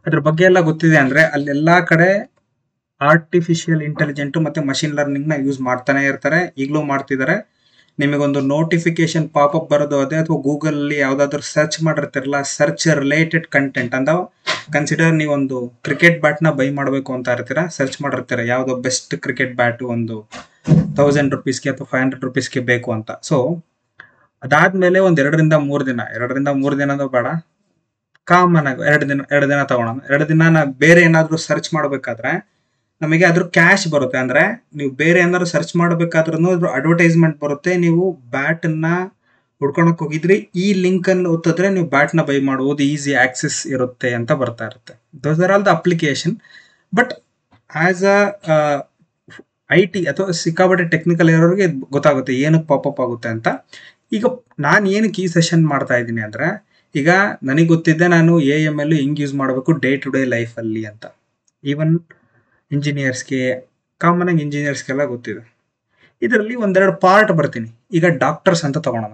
ಅದ್ರ ಬಗ್ಗೆ ಎಲ್ಲ ಗೊತ್ತಿದೆ ಅಂದ್ರೆ ಅಲ್ಲೆಲ್ಲಾ ಕಡೆ ಆರ್ಟಿಫಿಷಿಯಲ್ ಇಂಟೆಲಿಜೆಂಟ್ ಮತ್ತೆ ಮಷಿನ್ ಲರ್ನಿಂಗ್ ನ ಯೂಸ್ ಮಾಡ್ತಾನೆ ಇರ್ತಾರೆ, ಈಗಲೂ ಮಾಡ್ತಿದ್ದಾರೆ. ನಿಮಗೊಂದು ನೋಟಿಫಿಕೇಶನ್ ಪಾಪಪ್ ಬರೋದು ಅದೇ, ಅಥವಾ ಗೂಗಲ್ ಅಲ್ಲಿ ಯಾವ್ದಾದ್ರು ಸರ್ಚ್ ಮಾಡಿರ್ತಿರಲ್ಲ, ಸರ್ಚ್ ರಿಲೇಟೆಡ್ ಕಂಟೆಂಟ್ ಅಂತ ಕನ್ಸಿಡರ್. ನೀವೊಂದು ಕ್ರಿಕೆಟ್ ಬ್ಯಾಟ್ ನ ಬೈ ಮಾಡಬೇಕು ಅಂತ ಇರ್ತೀರಾ, ಸರ್ಚ್ ಮಾಡಿರ್ತೀರಾ ಯಾವ್ದೋ ಬೆಸ್ಟ್ ಕ್ರಿಕೆಟ್ ಬ್ಯಾಟ್ ಒಂದು 1000 ರೂಪೀಸ್ಗೆ ಅಥವಾ 500 ರೂಪೀಸ್ಗೆ ಬೇಕು ಅಂತ. ಸೊ ಅದಾದ್ಮೇಲೆ ಒಂದ್ 2 ರಿಂದ 3 ದಿನದ ಬೇಡ, ಕಾಮನ್ ಆಗಿ 2 ದಿನ ತಗೊಳೋಣ. 2 ದಿನ ಬೇರೆ ಏನಾದ್ರು ಸರ್ಚ್ ಮಾಡ್ಬೇಕಾದ್ರೆ ನಮಗೆ ಅದ್ರ ಕ್ಯಾಶ್ ಬರುತ್ತೆ. ಅಂದ್ರೆ ನೀವು ಬೇರೆ ಏನಾದ್ರು ಸರ್ಚ್ ಮಾಡ್ಬೇಕಾದ್ರೂ ಅದ್ರ ಅಡ್ವರ್ಟೈಸ್ಮೆಂಟ್ ಬರುತ್ತೆ. ನೀವು ಬ್ಯಾಟ್ ನ ಹುಡ್ಕೊಳಕ್ ಹೋಗಿದ್ರಿ, ಈ ಲಿಂಕ್ ಅನ್ನು ಒತ್ತಿದ್ರೆ ನೀವು ಬ್ಯಾಟ್ ನ ಬೈ ಮಾಡಬಹುದು, ಈಸಿ ಆಕ್ಸೆಸ್ ಇರುತ್ತೆ ಅಂತ ಬರ್ತಾ ಇರುತ್ತೆ. Those are all the application. But as a IT ಅಥವಾ ಸಿಕ್ಕಾಪಟ್ಟೆ ಟೆಕ್ನಿಕಲ್ ಇರೋರಿಗೆ ಗೊತ್ತಾಗುತ್ತೆ ಏನಕ್ಕೆ ಪಾಪಪ್ ಆಗುತ್ತೆ ಅಂತ. ಈಗ ನಾನು ಏನಕ್ಕೆ ಈ ಸೆಷನ್ ಮಾಡ್ತಾ ಇದ್ದೀನಿ ಅಂದ್ರೆ, ಈಗ ನನಗೆ ಗೊತ್ತಿದ್ದೆ ನಾನು AML ಹೆಂಗ್ ಯೂಸ್ ಮಾಡಬೇಕು ಡೇ ಟು ಡೇ ಲೈಫ್ ಅಲ್ಲಿ ಅಂತ. ಈವನ್ ಇಂಜಿನಿಯರ್ಸ್ಗೆ, ಕಾಮನ್ ಆಗಿ ಇಂಜಿನಿಯರ್ಸ್ಗೆಲ್ಲ ಗೊತ್ತಿದೆ. ಇದರಲ್ಲಿ ಒಂದೆರಡು ಪಾರ್ಟ್ ಬರ್ತೀನಿ. ಈಗ ಡಾಕ್ಟರ್ಸ್ ಅಂತ ತಗೊಳೋಣ.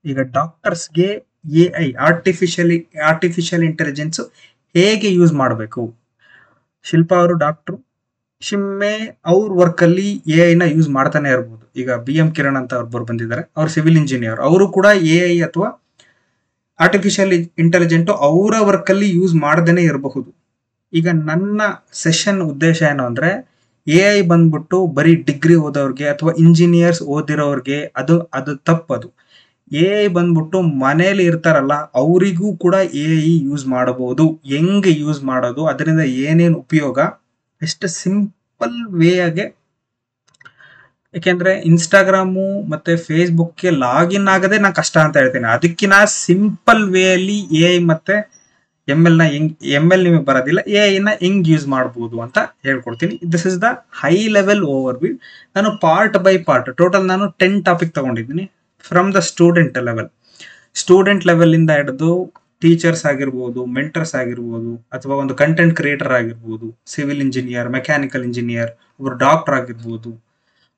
ಈಗ ಡಾಕ್ಟರ್ಸ್ಗೆ AI ಆರ್ಟಿಫಿಷಿಯಲ್ ಇಂಟೆಲಿಜೆನ್ಸ್ ಹೇಗೆ ಯೂಸ್ ಮಾಡಬೇಕು. ಶಿಲ್ಪಾ ಅವರು ಡಾಕ್ಟ್ರು, ಶಿಮ್ಮೆ ಅವ್ರ ವರ್ಕ್ ಅಲ್ಲಿ AI ನ ಯೂಸ್ ಮಾಡ್ತಾನೆ ಇರ್ಬೋದು. ಈಗ BM ಕಿರಣ್ ಅಂತ ಒಬ್ಬರು ಬಂದಿದ್ದಾರೆ, ಅವ್ರು ಸಿವಿಲ್ ಇಂಜಿನಿಯರ್, ಅವರು ಕೂಡ AI ಅಥವಾ ಆರ್ಟಿಫಿಷಿಯಲ್ ಇಂಟೆಲಿಜೆಂಟ್ ಅವರ ವರ್ಕ್ ಅಲ್ಲಿ ಯೂಸ್ ಮಾಡದೇನೆ ಇರಬಹುದು. ಈಗ ನನ್ನ ಸೆಷನ್ ಉದ್ದೇಶ ಏನು ಅಂದ್ರೆ, AI ಬಂದ್ಬಿಟ್ಟು ಬರೀ ಡಿಗ್ರಿ ಓದೋರ್ಗೆ ಅಥವಾ ಇಂಜಿನಿಯರ್ಸ್ ಓದಿರೋರ್ಗೆ ಅದು ತಪ್ಪದು. AI ಬಂದ್ಬಿಟ್ಟು ಮನೇಲಿ ಇರ್ತಾರಲ್ಲ ಅವರಿಗೂ ಕೂಡ AI ಯೂಸ್ ಮಾಡಬಹುದು. ಹೆಂಗ್ ಯೂಸ್ ಮಾಡೋದು, ಅದರಿಂದ ಏನೇನು ಉಪಯೋಗ, ಎಷ್ಟು ಸಿಂಪಲ್ ವೇಗೆ. ಯಾಕೆಂದ್ರೆ ಇನ್ಸ್ಟಾಗ್ರಾಮು ಮತ್ತೆ ಫೇಸ್ಬುಕ್ಗೆ ಲಾಗಿನ್ ಆಗದೆ ನಾ ಕಷ್ಟ ಅಂತ ಹೇಳ್ತೀನಿ. ಅದಕ್ಕಿಂತ ಸಿಂಪಲ್ ವೇ ಅಲ್ಲಿ AI ಮತ್ತೆ ML ನಿಮಗೆ ಬರೋದಿಲ್ಲ, AI ನ ಹೆಂಗ್ ಯೂಸ್ ಮಾಡಬಹುದು ಅಂತ ಹೇಳ್ಕೊಡ್ತೀನಿ. This is the high level over view. ನಾನು ಪಾರ್ಟ್ ಬೈ ಪಾರ್ಟ್ ಟೋಟಲ್ ನಾನು 10 ಟಾಪಿಕ್ ತಗೊಂಡಿದ್ದೀನಿ. ಫ್ರಮ್ ದ ಸ್ಟೂಡೆಂಟ್ ಲೆವೆಲ್ ಇಂದ ಹಿಡಿದು ಟೀಚರ್ಸ್ ಆಗಿರ್ಬೋದು, ಮೆಂಟರ್ಸ್ ಆಗಿರ್ಬೋದು, ಅಥವಾ ಒಂದು ಕಂಟೆಂಟ್ ಕ್ರಿಯೇಟರ್ ಆಗಿರ್ಬೋದು, ಸಿವಿಲ್ ಇಂಜಿನಿಯರ್, ಮೆಕ್ಯಾನಿಕಲ್ ಇಂಜಿನಿಯರ್, ಒಬ್ರು ಡಾಕ್ಟರ್ ಆಗಿರ್ಬೋದು,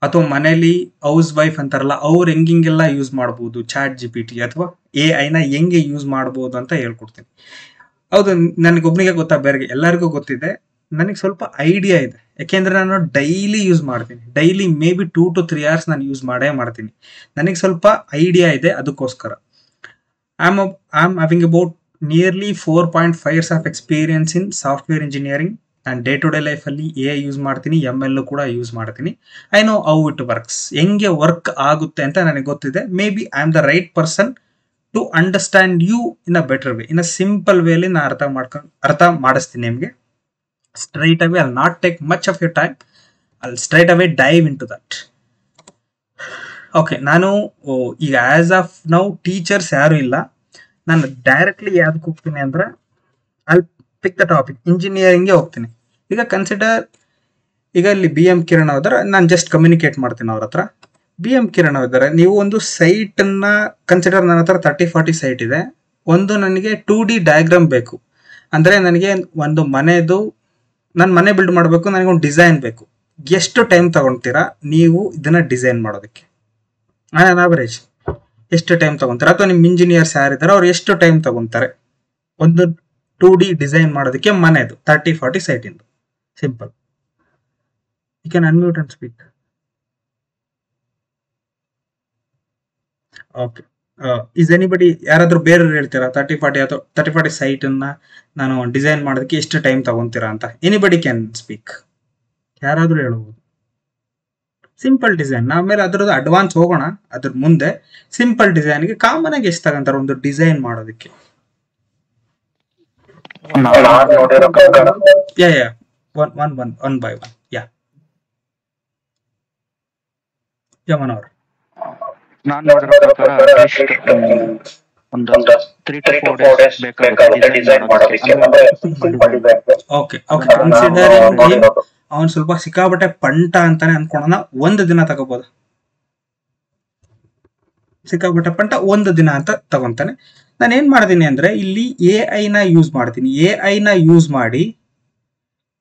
ಅಥವಾ ಮನೇಲಿ ಹೌಸ್ ವೈಫ್ ಅಂತಾರಲ್ಲ ಅವ್ರು ಹೆಂಗೆಲ್ಲ ಯೂಸ್ ಮಾಡ್ಬೋದು ಚಾಟ್ GPT ಅಥವಾ AI ನ ಹೆಂಗೆ ಯೂಸ್ ಮಾಡ್ಬೋದು ಅಂತ ಹೇಳ್ಕೊಡ್ತೀನಿ. ಹೌದು, ನನಗೊಬ್ನಿಗೆ ಗೊತ್ತಾ, ಬೇರೆ ಎಲ್ಲರಿಗೂ ಗೊತ್ತಿದೆ. ನನಗೆ ಸ್ವಲ್ಪ ಐಡಿಯಾ ಇದೆ, ಯಾಕೆಂದ್ರೆ ನಾನು ಡೈಲಿ ಯೂಸ್ ಮಾಡ್ತೀನಿ. Daily maybe 2 to 3 hours ನಾನು ಯೂಸ್ ಮಾಡ್ತೀನಿ. ನನಗೆ ಸ್ವಲ್ಪ ಐಡಿಯಾ ಇದೆ, ಅದಕ್ಕೋಸ್ಕರ I am having about nearly 4.5 years of experience in software engineering. ನಾನು ಡೇ ಟು ಡೇ ಲೈಫಲ್ಲಿ AI ಯೂಸ್ ಮಾಡ್ತೀನಿ, ML ಕೂಡ ಯೂಸ್ ಮಾಡ್ತೀನಿ. I know how it works, ಹೆಂಗೆ ವರ್ಕ್ ಆಗುತ್ತೆ ಅಂತ ನನಗೆ ಗೊತ್ತಿದೆ. Maybe I am the right person to understand you in a better way, in a simple ವೇಲಿ ನಾನು ಅರ್ಥ ಮಾಡಿಸ್ತೀನಿ ನಿಮಗೆ. Straight away I'll not take much of your time, I'll straight away dive into that. Okay, ನಾನು ಈಗ as of now teachers ಯಾರು ಇಲ್ಲ, ನಾನು ಡೈರೆಕ್ಟ್ಲಿ ಯಾವ್ದಕ್ಕೆ ಹೋಗ್ತೀನಿ ಅಂದ್ರೆ, ಐಲ್ ಪಿಕ್ ದ ಟಾಪಿಕ್ ಇಂಜಿನಿಯರಿಂಗ್ಗೆ ಹೋಗ್ತೀನಿ. ಈಗ ಕನ್ಸಿಡರ್, ಈಗ ಇಲ್ಲಿ BM ಕಿರಣ್ ಹೋದ್ರೆ ನಾನು ಜಸ್ಟ್ ಕಮ್ಯುನಿಕೇಟ್ ಮಾಡ್ತೀನಿ ಅವ್ರ ಹತ್ರ. BM ಕಿರಣ್ ಹೋದರೆ ನೀವು ಒಂದು ಸೈಟ್ ಅನ್ನ ಕನ್ಸಿಡರ್, ನನ್ನ ಹತ್ರ 30-40 ಸೈಟ್ ಇದೆ. ಒಂದು ನನಗೆ 2D ಡಯಾಗ್ರಾಮ್ ಬೇಕು, ಅಂದ್ರೆ ನನಗೆ ಒಂದು ಮನೆದು, ನನ್ನ ಮನೆ ಬಿಲ್ಡ್ ಮಾಡಬೇಕು, ನನಗೆ ಒಂದು ಡಿಸೈನ್ ಬೇಕು. ಎಷ್ಟು ಟೈಮ್ ತಗೊಳ್ತೀರಾ ನೀವು ಇದನ್ನ ಡಿಸೈನ್ ಮಾಡೋದಕ್ಕೆ? ಆನ್ ಅವರೇಜ್ ಎಷ್ಟು ಟೈಮ್ ತಗೊಂತಾರೆ, ಅಥವಾ ನಿಮ್ಮ ಇಂಜಿನಿಯರ್ಸ್ ಯಾರಿದ್ದಾರೆ ಅವ್ರು ಎಷ್ಟು ಟೈಮ್ ತಗೊಂತಾರೆ ಒಂದು 2D ಡಿಸೈನ್ ಮಾಡೋದಕ್ಕೆ ಮನೆದು 30-40 ಸೈಟ್ ಇಂದು? Simple. You can unmute and speak. Okay, is anybody, ಯಾರಾದ್ರೂ ಬೇರೆ ಹೇಳ್ತೀರಾ 30-40 ಸೈಟ್ ಅನ್ನ ನಾನು ಡಿಸೈನ್ ಮಾಡೋದಕ್ಕೆ ಎಷ್ಟು ಟೈಮ್ ತಗೊಂತೀರಾ ಅಂತ? ಎನಿಬಡಿ ಕ್ಯಾನ್ ಸ್ಪೀಕ್, ಯಾರಾದ್ರೂ ಹೇಳ್ಬೋದು. ಸಿಂಪಲ್ ಡಿಸೈನ್, ಆಮೇಲೆ ಅದ್ರದ್ದು ಅಡ್ವಾನ್ಸ್ ಹೋಗೋಣ. ಅದ್ರ ಮುಂದೆ ಸಿಂಪಲ್ ಡಿಸೈನ್ಗೆ ಕಾಮನ್ ಆಗಿ ಎಷ್ಟು ತಗೊಂತಾರೆ ಒಂದು ಡಿಸೈನ್ ಮಾಡೋದಕ್ಕೆ? One by one. ಮನೋಹರ್, ನಾನು ನೋಡಿರೋ ಪ್ರಕಾರ ಒಂದು 3 to 4 days ಬೇಕಾಗುತ್ತೆ ಡಿಸೈನ್ ಮಾಡೋದಕ್ಕೆ. ಓಕೆ, ಕನ್ಸಿಡರಿಂಗ್ ಅವನ್ ಸ್ವಲ್ಪ ಸಿಕ್ಕಾಪಟ್ಟೆ ಪಂಟ ಅಂತಾನೆ ಅನ್ಕೊಳ್ಳೋಣ, 1 ದಿನ ತಗೋಬಹುದು. ಸಿಕ್ಕಾಪಟ್ಟೆ ಪಂಟ 1 ದಿನ ಅಂತ ತಗೊಂತಾನೆ. ನಾನು ಏನ್ ಮಾಡ್ತೀನಿ ಅಂದ್ರೆ, ಇಲ್ಲಿ AI ನ ಯೂಸ್ ಮಾಡ್ತೀನಿ. AI ನ ಯೂಸ್ ಮಾಡಿ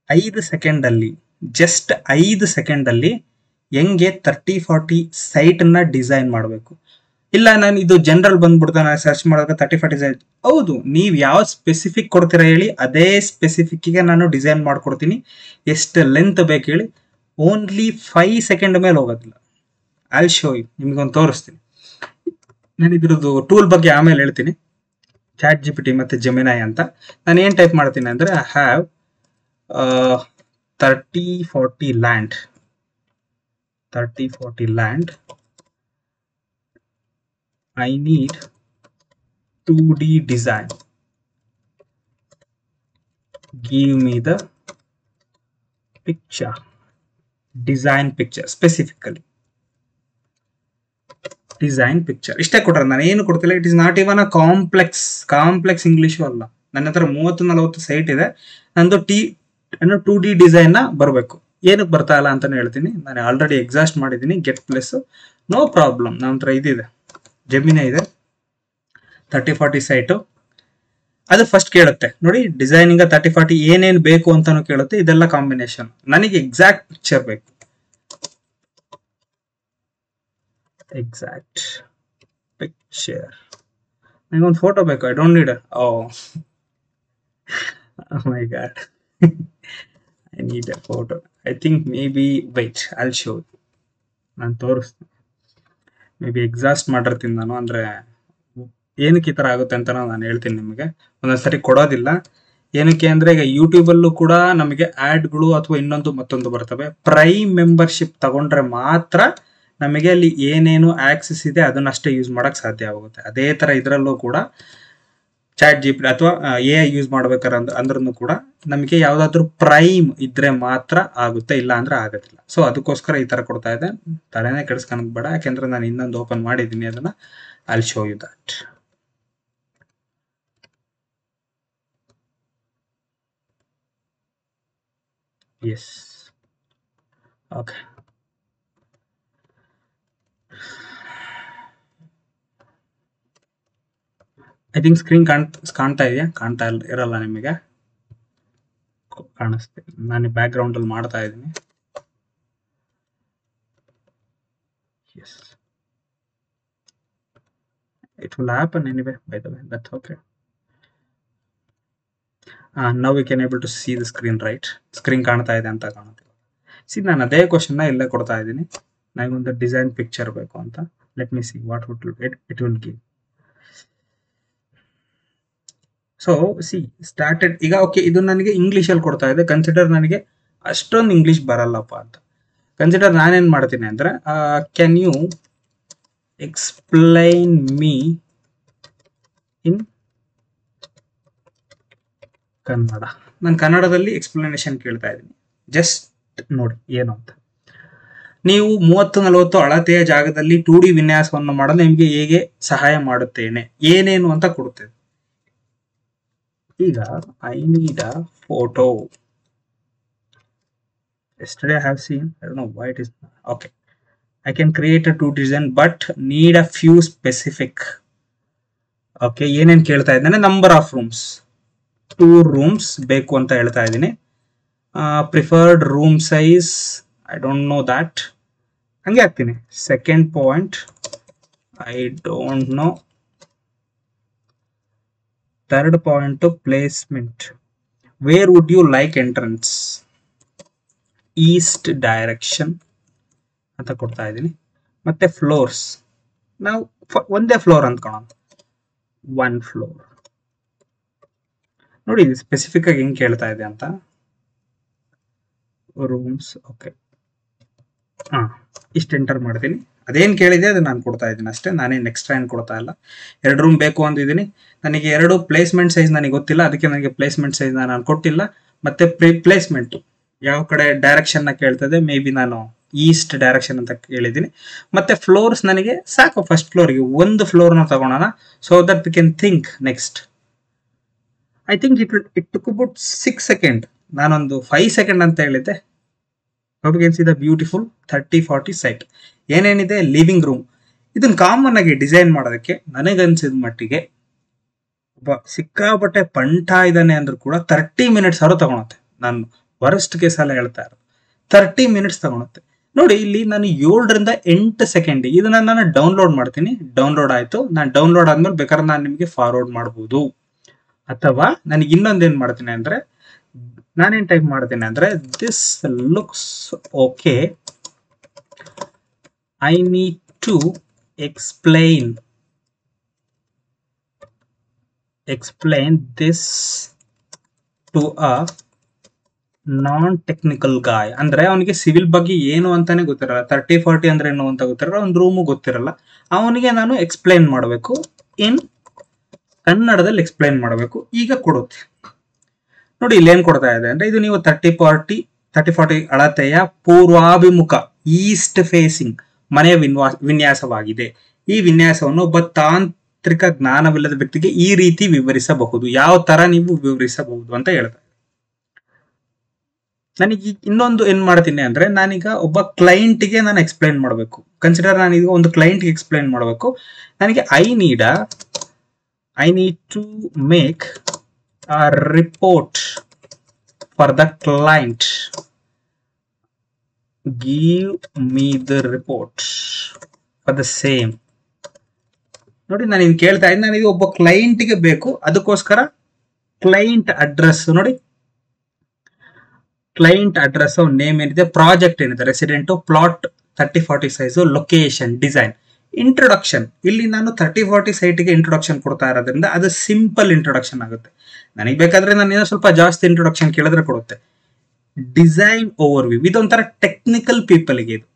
5 ಸೆಕೆಂಡ್ ಅಲ್ಲಿ, ಜಸ್ಟ್ 5 ಸೆಕೆಂಡ್ ಅಲ್ಲಿ ಹೆಂಗೆ 30-40 ಸೈಟ್ ನ ಡಿಸೈನ್ ಮಾಡಬೇಕು. ಇಲ್ಲ ನಾನು ಇದು ಜನರಲ್ ಬಂದ್ಬಿಡ್ತಾ ನಾನು ಸರ್ಚ್ ಮಾಡಿದ್ರೆ 30-40 ಸೈಜ್. ಹೌದು, ನೀವು ಯಾವ ಸ್ಪೆಸಿಫಿಕ್ ಕೊಡ್ತೀರಾ ಹೇಳಿ, ಅದೇ ಸ್ಪೆಸಿಫಿಕ್ಗೆ ನಾನು ಡಿಸೈನ್ ಮಾಡ್ಕೊಡ್ತೀನಿ. ಎಷ್ಟು ಲೆಂತ್ ಬೇಕು ಹೇಳಿ, ಓನ್ಲಿ 5 ಸೆಕೆಂಡ್ ಮೇಲೆ ಹೋಗೋದಿಲ್ಲ. ಐ ಶೋ ಯು, ನಿಮ್ಗೊಂದು ತೋರಿಸ್ತೀನಿ. ನಾನು ಇದ್ರದ್ದು ಟೂಲ್ ಬಗ್ಗೆ ಆಮೇಲೆ ಹೇಳ್ತೀನಿ, ChatGPT ಮತ್ತೆ Gemini ಅಂತ. ನಾನು ಏನು ಟೈಪ್ ಮಾಡ್ತೀನಿ ಅಂದರೆ I have 30-40 land, 30-40 land, I need 2D design, give me the picture, design picture, specifically design picture. ಇಷ್ಟೇ ಕೊಟ್ರೆ ನಾನು ಏನು ಕೊಡ್ತಿಲ್ಲ. It is not even a complex English ಅಲ್ಲ. ನನ್ನ ಹತ್ರ 30-40 ಸೈಟ್ ಇದೆ. ನಂದು 2D ಡಿಸೈನ್ ಬರಬೇಕು. ಏನಕ್ಕೆ ಬರ್ತಾ ಇಲ್ಲ ಅಂತಾನೆ ಹೇಳ್ತೀನಿ. ನಾನು ಆಲ್ರೆಡಿ ಎಕ್ಸಾಸ್ಟ್ ಮಾಡಿದ್ದೀನಿ. Get plus no problem. ನನ್ನ ಹತ್ರ ಇದಿದೆ, Gemini ಇದೆ, 30-40 ಸೈಟು. ಅದು ಫಸ್ಟ್ ಕೇಳುತ್ತೆ ನೋಡಿ, ಡಿಸೈನಿಂಗ್ 30-40 ಏನೇನು ಬೇಕು ಅಂತಾನು ಕೇಳುತ್ತೆ. ಇದೆಲ್ಲ ಕಾಂಬಿನೇಷನ್. ನನಗೆ ಎಕ್ಸಾಕ್ಟ್ ಪಿಕ್ಚರ್ ಬೇಕು, ಎಕ್ಸಾಕ್ಟ್ ಪಿಕ್ಚರ್. ನನಗೊಂದು ಫೋಟೋ ಬೇಕು. I don't need my god, I need a photo. I think maybe wait, I'll show. ನಾನು ತೋರಿಸ್ತೀನಿ. ಮೇ ಬಿ ಎಕ್ಸಾಸ್ಟ್ ಮಾಡಿರ್ತೀನಿ ನಾನು. ಅಂದರೆ ಏನಕ್ಕೆ ಈ ಥರ ಆಗುತ್ತೆ ಅಂತ ನಾನು ಹೇಳ್ತೀನಿ ನಿಮಗೆ. ಒಂದೊಂದ್ಸರಿ ಕೊಡೋದಿಲ್ಲ. ಏನಕ್ಕೆ ಅಂದರೆ ಈಗ ಯೂಟ್ಯೂಬಲ್ಲೂ ಕೂಡ ನಮಗೆ ಆ್ಯಡ್ಗಳು ಅಥವಾ ಇನ್ನೊಂದು ಮತ್ತೊಂದು ಬರ್ತವೆ. ಪ್ರೈಮ್ ಮೆಂಬರ್ಶಿಪ್ ತಗೊಂಡ್ರೆ ಮಾತ್ರ ನಮಗೆ ಅಲ್ಲಿ ಏನೇನು ಆಕ್ಸೆಸ್ ಇದೆ ಅದನ್ನಷ್ಟೇ ಯೂಸ್ ಮಾಡೋಕ್ಕೆ ಸಾಧ್ಯ ಆಗುತ್ತೆ. ಅದೇ ಥರ ಇದರಲ್ಲೂ ಕೂಡ ChatGPT ಅಥವಾ AI ಯೂಸ್ ಮಾಡ್ಬೇಕಾರೆ ಅಂದ್ರೂ ಕೂಡ ನಮಗೆ ಯಾವುದಾದ್ರೂ ಪ್ರೈಮ್ ಇದ್ರೆ ಮಾತ್ರ ಆಗುತ್ತೆ, ಇಲ್ಲ ಅಂದ್ರೆ ಆಗೋದಿಲ್ಲ. ಸೊ ಅದಕ್ಕೋಸ್ಕರ ಈ ಥರ ಕೊಡ್ತಾ ಇದೆ. ತಲೆನೇ ಕೆಡಿಸ್ಕೊಳಕ್ ಬೇಡ, ಯಾಕೆಂದ್ರೆ ನಾನು ಇನ್ನೊಂದು ಓಪನ್ ಮಾಡಿದ್ದೀನಿ ಅದನ್ನ. I'll show you that. Yes. Okay. I think screen ಕಾಣ್ತಾ ಇದೆಯಾ? ಕಾಣ್ತಾ ಇರಲ್ಲ ನಿಮಗೆ, ಕಾಣಿಸ್ತೀನಿ. ನಾನು ಬ್ಯಾಕ್ ಗ್ರೌಂಡ್ ಅಲ್ಲಿ ಮಾಡ್ತಾ ಇದ್ದೀನಿ. Yes, it will happen anyway, by the way, that's okay. Now we can able to see the screen, right? Screen ಕಾಣ್ತಾ ಇದೆ ಅಂತ ಕಾಣುತ್ತೆ. ನಾನು ಅದೇ ಕ್ವಶನ್ನ ಇಲ್ಲೇ ಕೊಡ್ತಾ ಇದ್ದೀನಿ. ನನಗೊಂದು ಡಿಸೈನ್ ಪಿಕ್ಚರ್ ಬೇಕು ಅಂತ. Let me see what it will give. So C started. ಈಗ ಓಕೆ, ಇದು ನನಗೆ ಇಂಗ್ಲೀಷಲ್ಲಿ ಕೊಡ್ತಾ ಇದೆ. ಕನ್ಸಿಡರ್ ನನಗೆ ಅಷ್ಟೊಂದು ಇಂಗ್ಲೀಷ್ ಬರಲ್ಲಪ್ಪ ಅಂತ. ಕನ್ಸಿಡರ್ ನಾನೇನು ಮಾಡ್ತೀನಿ ಅಂದರೆ, can you explain me in Kannada. ನಾನು ಕನ್ನಡದಲ್ಲಿ ಎಕ್ಸ್ಪ್ಲನೇಷನ್ ಕೇಳ್ತಾ ಇದ್ದೀನಿ. ಜಸ್ಟ್ ನೋಡಿ ಏನು ಅಂತ. ನೀವು 30-40 ಅಳತೆಯ ಜಾಗದಲ್ಲಿ 2D ವಿನ್ಯಾಸವನ್ನು ಮಾಡಲು ನಿಮಗೆ ಹೇಗೆ ಸಹಾಯ ಮಾಡುತ್ತೇನೆ, ಏನೇನು ಅಂತ ಕೊಡುತ್ತೇನೆ. ಈಗ I need a photo. Yesterday I have seen, I don't know why it is. Okay, I can create a 2D design but need a few specific. Okay, ಏನೇನು ಕೇಳ್ತಾ ಇದ್ದಾನೆ? ನಂಬರ್ ಆಫ್ ರೂಮ್ಸ್, 2 ರೂಮ್ಸ್ ಬೇಕು ಅಂತ ಹೇಳ್ತಾ ಇದ್ದೀನಿ. Preferred room size, I don't know that, ಹಂಗೆ ಹಾಕ್ತೀನಿ. Second point, I don't know. Third point, placement. Where would you like entrance? East direction ಅಂತ ಕೊಡ್ತಾ ಇದ್ದೀನಿ. ಮತ್ತೆ ಫ್ಲೋರ್ಸ್, ನಾವು ಒಂದೇ ಫ್ಲೋರ್ ಅಂದ್ಕೊಳ್ಳೋಣ, 1 ಫ್ಲೋರ್. ನೋಡಿ ಸ್ಪೆಸಿಫಿಕ್ ಆಗಿ ಹೆಂಗ್ ಕೇಳ್ತಾ ಇದೆ ಅಂತ. ರೂಮ್ಸ್, ಓಕೆ, ಇಷ್ಟು ಎಂಟರ್ ಮಾಡ್ತೀನಿ. ಅದೇನು ಕೇಳಿದೆ ಅದು ನಾನು ಕೊಡ್ತಾ ಇದ್ದೀನಿ ಅಷ್ಟೇ. ನಾನೇನು ಎಕ್ಸ್ಟ್ರಾ ಏನು ಕೊಡ್ತಾ ಇಲ್ಲ. 2 ರೂಮ್ ಬೇಕು ಅಂದಿದ್ದೀನಿ. ನನಗೆ 2 ಪ್ಲೇಸ್ಮೆಂಟ್ ಸೈಜ್ ನನಗೆ ಗೊತ್ತಿಲ್ಲ, ಅದಕ್ಕೆ ನನಗೆ ಪ್ಲೇಸ್ಮೆಂಟ್ ಸೈಜ್ ನಾನು ಕೊಟ್ಟಿಲ್ಲ. ಮತ್ತೆ ಪ್ಲೇಸ್ಮೆಂಟು ಯಾವ ಕಡೆ ಡೈರೆಕ್ಷನ್ ನ ಕೇಳ್ತದೆ, ಮೇ ಬಿ ನಾನು ಈಸ್ಟ್ ಡೈರೆಕ್ಷನ್ ಅಂತ ಕೇಳಿದ್ದೀನಿ. ಮತ್ತೆ ಫ್ಲೋರ್ಸ್ ನನಗೆ ಸಾಕು, ಫಸ್ಟ್ ಫ್ಲೋರ್ಗೆ 1 ಫ್ಲೋರ್ನ ತಗೊಳೋಣ. So that we can think next. I think it took about 6 second. ನಾನೊಂದು 5 ಸೆಕೆಂಡ್ ಅಂತ ಹೇಳಿದ್ದೆ. You can see the beautiful 30-40 site. ಏನೇನಿದೆ, ಲಿವಿಂಗ್ ರೂಮ್. ಇದನ್ನ ಕಾಮನ್ ಆಗಿ ಡಿಸೈನ್ ಮಾಡೋದಕ್ಕೆ ನನಗನ್ಸಿದ ಮಟ್ಟಿಗೆ ಒಬ್ಬ ಸಿಕ್ಕಾಪಟ್ಟೆ ಪಂಟ ಇದ್ದಾನೆ ಅಂದ್ರೂ ಕೂಡ 30 ಮಿನಿಟ್ಸ್ ಅವರು ತಗೊಳುತ್ತೆ. ನಾನು ವರ್ಸ್ಟ್ ಕೇಸಲ್ಲ ಹೇಳ್ತಾ ಇರೋದು, 30 ಮಿನಿಟ್ಸ್ ತಗೊಳುತ್ತೆ. ನೋಡಿ ಇಲ್ಲಿ ನಾನು 7ರಿಂದ 8 ಸೆಕೆಂಡ್ ಇದನ್ನ ನಾನು ಡೌನ್ಲೋಡ್ ಮಾಡ್ತೀನಿ. ಡೌನ್ಲೋಡ್ ಆಯ್ತು. ನಾನು ಡೌನ್ಲೋಡ್ ಆದ್ಮೇಲೆ ಬೇಕಾದ್ರೆ ನಾನು ನಿಮಗೆ ಫಾರ್ವರ್ಡ್ ಮಾಡಬಹುದು. ಅಥವಾ ನನಗೆ ಇನ್ನೊಂದೇನ್ ಮಾಡ್ತೀನಿ ಅಂದ್ರೆ ನಾನೇನ್ ಟೈಪ್ ಮಾಡ್ತೀನಿ ಅಂದ್ರೆ this looks okay, I need to explain this to a non technical guy. ಅಂದ್ರೆ ಅವನಿಗೆ ಸಿವಿಲ್ ಬಗ್ಗೆ ಏನು ಅಂತಾನೆ ಗೊತ್ತಿರಲ್ಲ, 30-40 ಅಂದ್ರೆ ಏನು ಅಂತ ಗೊತ್ತಿರಲ್ಲ, ಒಂದು ರೂಮು ಗೊತ್ತಿರಲ್ಲ. ಅವನಿಗೆ ನಾನು ಎಕ್ಸ್ಪ್ಲೈನ್ ಮಾಡಬೇಕು, ಇನ್ ಕನ್ನಡದಲ್ಲಿ ಎಕ್ಸ್ಪ್ಲೈನ್ ಮಾಡಬೇಕು. ಈಗ ಕೊಡುತ್ತೆ ನೋಡಿ, ಇಲ್ಲಿ ಏನ್ ಕೊಡ್ತಾ ಇದೆ ಅಂದ್ರೆ ಇದು ನೀವು 30-40 ಅಳತೆಯ ಪೂರ್ವಾಭಿಮುಖ ಈಸ್ಟ್ ಫೇಸಿಂಗ್ ಮನೆಯ ವಿನ್ಯಾಸವಾಗಿದೆ. ಈ ವಿನ್ಯಾಸವನ್ನು ಒಬ್ಬ ತಾಂತ್ರಿಕ ಜ್ಞಾನವಿಲ್ಲದ ವ್ಯಕ್ತಿಗೆ ಈ ರೀತಿ ವಿವರಿಸಬಹುದು. ಯಾವ ತರ ನೀವು ವಿವರಿಸಬಹುದು ಅಂತ ಹೇಳ್ತಾರೆ. ನನಗೆ ಇನ್ನೊಂದು ಏನ್ ಮಾಡ್ತೀನಿ ಅಂದ್ರೆ ನಾನೀಗ ಒಬ್ಬ ಕ್ಲೈಂಟ್ಗೆ ನಾನು ಎಕ್ಸ್ಪ್ಲೈನ್ ಮಾಡಬೇಕು. ಕನ್ಸಿಡರ್ ನಾನೀಗ ಒಂದು ಕ್ಲೈಂಟ್ಗೆ ಎಕ್ಸ್ಪ್ಲೈನ್ ಮಾಡಬೇಕು. ನನಗೆ I need to make a report for the client. Give me the report for the same. ನೋಡಿ ನಾನು ಇನ್ ಕೇಳ್ತಾ ಇದ್ದೀನಿ, ನನಗೆ ಒಬ್ಬ ಕ್ಲೈಂಟ್ಗೆ ಬೇಕು, ಅದಕ್ಕೋಸ್ಕರ ಕ್ಲೈಂಟ್ ಅಡ್ರೆಸ್ ನೋಡಿ, ಕ್ಲೈಂಟ್ ಅಡ್ರೆಸ್, ನೇಮ್ ಏನಿದೆ, ಪ್ರಾಜೆಕ್ಟ್ ಏನಿದೆ, resident, plot 30-40 size, location, design, introduction. ಇಲ್ಲಿ ನಾನು 30-40 ಸೈಟ್ಗೆ ಇಂಟ್ರೊಡಕ್ಷನ್ ಕೊಡ್ತಾ ಇರೋದ್ರಿಂದ ಅದು ಸಿಂಪಲ್ ಇಂಟ್ರೊಡಕ್ಷನ್ ಆಗುತ್ತೆ. ನನಗೆ ಬೇಕಾದ್ರೆ ನಾನು ಏನೋ ಸ್ವಲ್ಪ ಜಾಸ್ತಿ ಇಂಟ್ರೊಡಕ್ಷನ್ ಕೇಳಿದ್ರೆ ಕೊಡುತ್ತೆ. ಡಿಸೈನ್ ಓವರ್ ವ್ಯೂ, ಇದೊಂಥರ ಟೆಕ್ನಿಕಲ್ ಪೀಪಲ್ಗೆ ಇದು.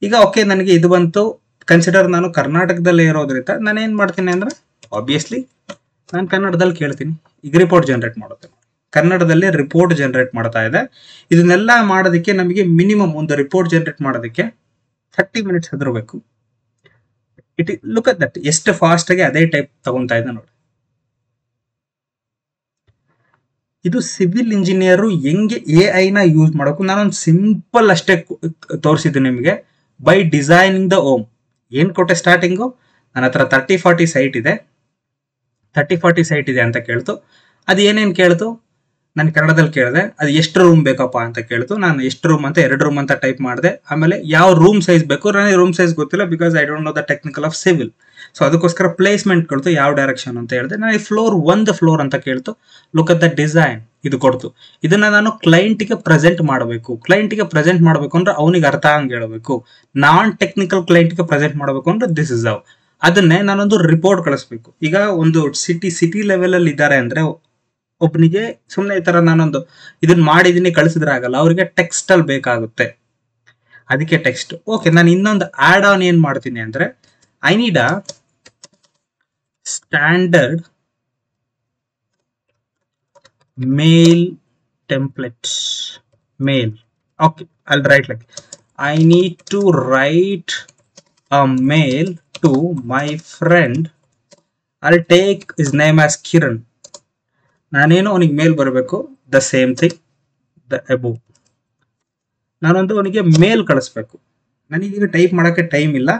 ಈಗ ಓಕೆ, ನನಗೆ ಇದು ಬಂತು. ಕನ್ಸಿಡರ್ ನಾನು ಕರ್ನಾಟಕದಲ್ಲೇ ಇರೋದ್ರಿಂದ ನಾನು ಏನ್ ಮಾಡ್ತೀನಿ ಅಂದ್ರೆ ಆಬ್ವಿಯಸ್ಲಿ ನಾನು ಕನ್ನಡದಲ್ಲಿ ಕೇಳ್ತೀನಿ. ಈಗ ರಿಪೋರ್ಟ್ ಜನರೇಟ್ ಮಾಡುತ್ತೆ, ಕನ್ನಡದಲ್ಲಿ ರಿಪೋರ್ಟ್ ಜನರೇಟ್ ಮಾಡ್ತಾ ಇದೆ. ಇದನ್ನೆಲ್ಲ ಮಾಡೋದಕ್ಕೆ ನಮಗೆ ಮಿನಿಮಮ್ ಒಂದು ರಿಪೋರ್ಟ್ ಜನರೇಟ್ ಮಾಡೋದಕ್ಕೆ 30 ಮಿನಿಟ್ಸ್ ಹೆದರ್ಬೇಕು. ಲುಕ್ ಅಟ್ ದಟ್, ಎಷ್ಟು ಫಾಸ್ಟ್ ಆಗಿ ಅದೇ ಟೈಪ್ ತಗೊಂತಾ ಇದೆ ನೋಡಿ. ಇದು ಸಿವಿಲ್ ಇಂಜಿನಿಯರ್ ಹೆಂಗೆ AI ನ ಯೂಸ್ ಮಾಡಬೇಕು ನಾನೊಂದು ಸಿಂಪಲ್ ಅಷ್ಟೇ ತೋರಿಸಿದ್ದೀನಿ ನಿಮಗೆ. ಬೈ ಡಿಸೈನಿಂಗ್ ದ ಹೋಮ್ ಏನ್ ಕೊಟ್ಟೆ ಸ್ಟಾರ್ಟಿಂಗು, ನನ್ನ ಹತ್ರ 30-40 ಸೈಟ್ ಇದೆ, 30-40 ಸೈಟ್ ಇದೆ ಅಂತ ಕೇಳ್ತು. ಅದು ಏನೇನ್ ಕೇಳ್ತು, ನಾನು ಕನ್ನಡದಲ್ಲಿ ಕೇಳಿದೆ. ಅದು ಎಷ್ಟು ರೂಮ್ ಬೇಕಪ್ಪ ಅಂತ ಕೇಳ್ತು. ನಾನು ಎಷ್ಟು ರೂಮ್ ಅಂತ 2 ರೂಮ್ ಅಂತ ಟೈಪ್ ಮಾಡಿದೆ. ಆಮೇಲೆ ಯಾವ ರೂಮ್ ಸೈಜ್ ಬೇಕು, ನನಗೆ ರೂಮ್ ಸೈಜ್ ಗೊತ್ತಿಲ್ಲ, because I don't know the technical of civil. So ಅದಕ್ಕೋಸ್ಕರ ಪ್ಲೇಸ್ಮೆಂಟ್ ಕೊಡ್ತು, ಯಾವ ಡೈರೆಕ್ಷನ್ ಅಂತ ಹೇಳಿದೆ. ನನಗೆ ಫ್ಲೋರ್ 1 ಫ್ಲೋರ್ ಅಂತ ಕೇಳ್ತು. ಲುಕ್ ಅಟ್ ದ ಡಿಸೈನ್, ಇದು ಕೊಡ್ತು. ಇದನ್ನ ನಾನು ಕ್ಲೈಂಟ್ಗೆ ಪ್ರೆಸೆಂಟ್ ಮಾಡಬೇಕು. ಕ್ಲೈಂಟ್ಗೆ ಪ್ರೆಸೆಂಟ್ ಮಾಡಬೇಕು ಅಂದ್ರೆ ಅವನಿಗೆ ಅರ್ಥ ಹಂಗೆ ಹೇಳಬೇಕು. ನಾನ್ ಟೆಕ್ನಿಕಲ್ ಕ್ಲೈಂಟ್ಗೆ ಪ್ರೆಸೆಂಟ್ ಮಾಡಬೇಕು ಅಂದ್ರೆ ದಿಸ್ ಇಸ್ ಹೌ. ಅದನ್ನೇ ನಾನೊಂದು ರಿಪೋರ್ಟ್ ಕಳಿಸ್ಬೇಕು. ಈಗ ಒಂದು ಸಿಟಿ ಲೆವೆಲ್ ಅಲ್ಲಿ ಇದ್ದಾರೆ ಅಂದ್ರೆ ಒಬ್ಬನಿಗೆ ಸುಮ್ಮನೆ ಈ ತರ ನಾನೊಂದು ಇದನ್ನ ಮಾಡಿದೀನಿ ಕಳಿಸಿದ್ರೆ ಆಗಲ್ಲ, ಅವ್ರಿಗೆ ಟೆಕ್ಸ್ಟ್ ಅಲ್ಲಿ ಬೇಕಾಗುತ್ತೆ, ಅದಕ್ಕೆ ಟೆಕ್ಸ್ಟ್. ಓಕೆ, ನಾನು ಇನ್ನೊಂದು ಆಡ್ ಆನ್ ಏನ್ ಮಾಡ್ತೀನಿ ಅಂದ್ರೆ I need a standard mail template. Mail, okay, I'll write like I need to write a mail to my friend. I'll take his name as Kiran. ನಾನೇನು ಅವನಿಗೆ ಮೇಲ್ ಬರಬೇಕು, the same thing the above. ನಾನೊಂದು ಅವನಿಗೆ mail ಕಳಿಸ್ಬೇಕು. ನನಗೀಗ type ಮಾಡೋಕ್ಕೆ time ಇಲ್ಲ.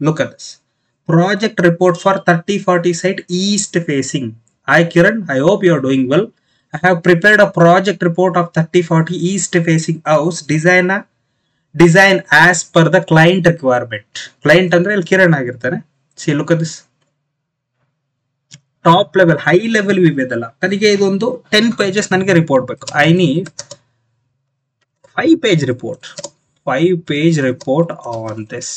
Look at this project report for 30-40 site east facing. Hi Kiran, I hope you are doing well. I have prepared a project report of 30-40 east facing house design as per the client requirement. Client ಅಂದ್ರೆ ಇಲ್ಲಿ ಕಿರಣ್ ಆಗಿರ್ತಾನೆ. See, look at this. Top level, high level ವಿವೇದಲ್ಲ. ನನಗೆ ಇದೊಂದು 10 pages ನನಗೆ report ಬೇಕು. I need 5 page report. 5 page report on this.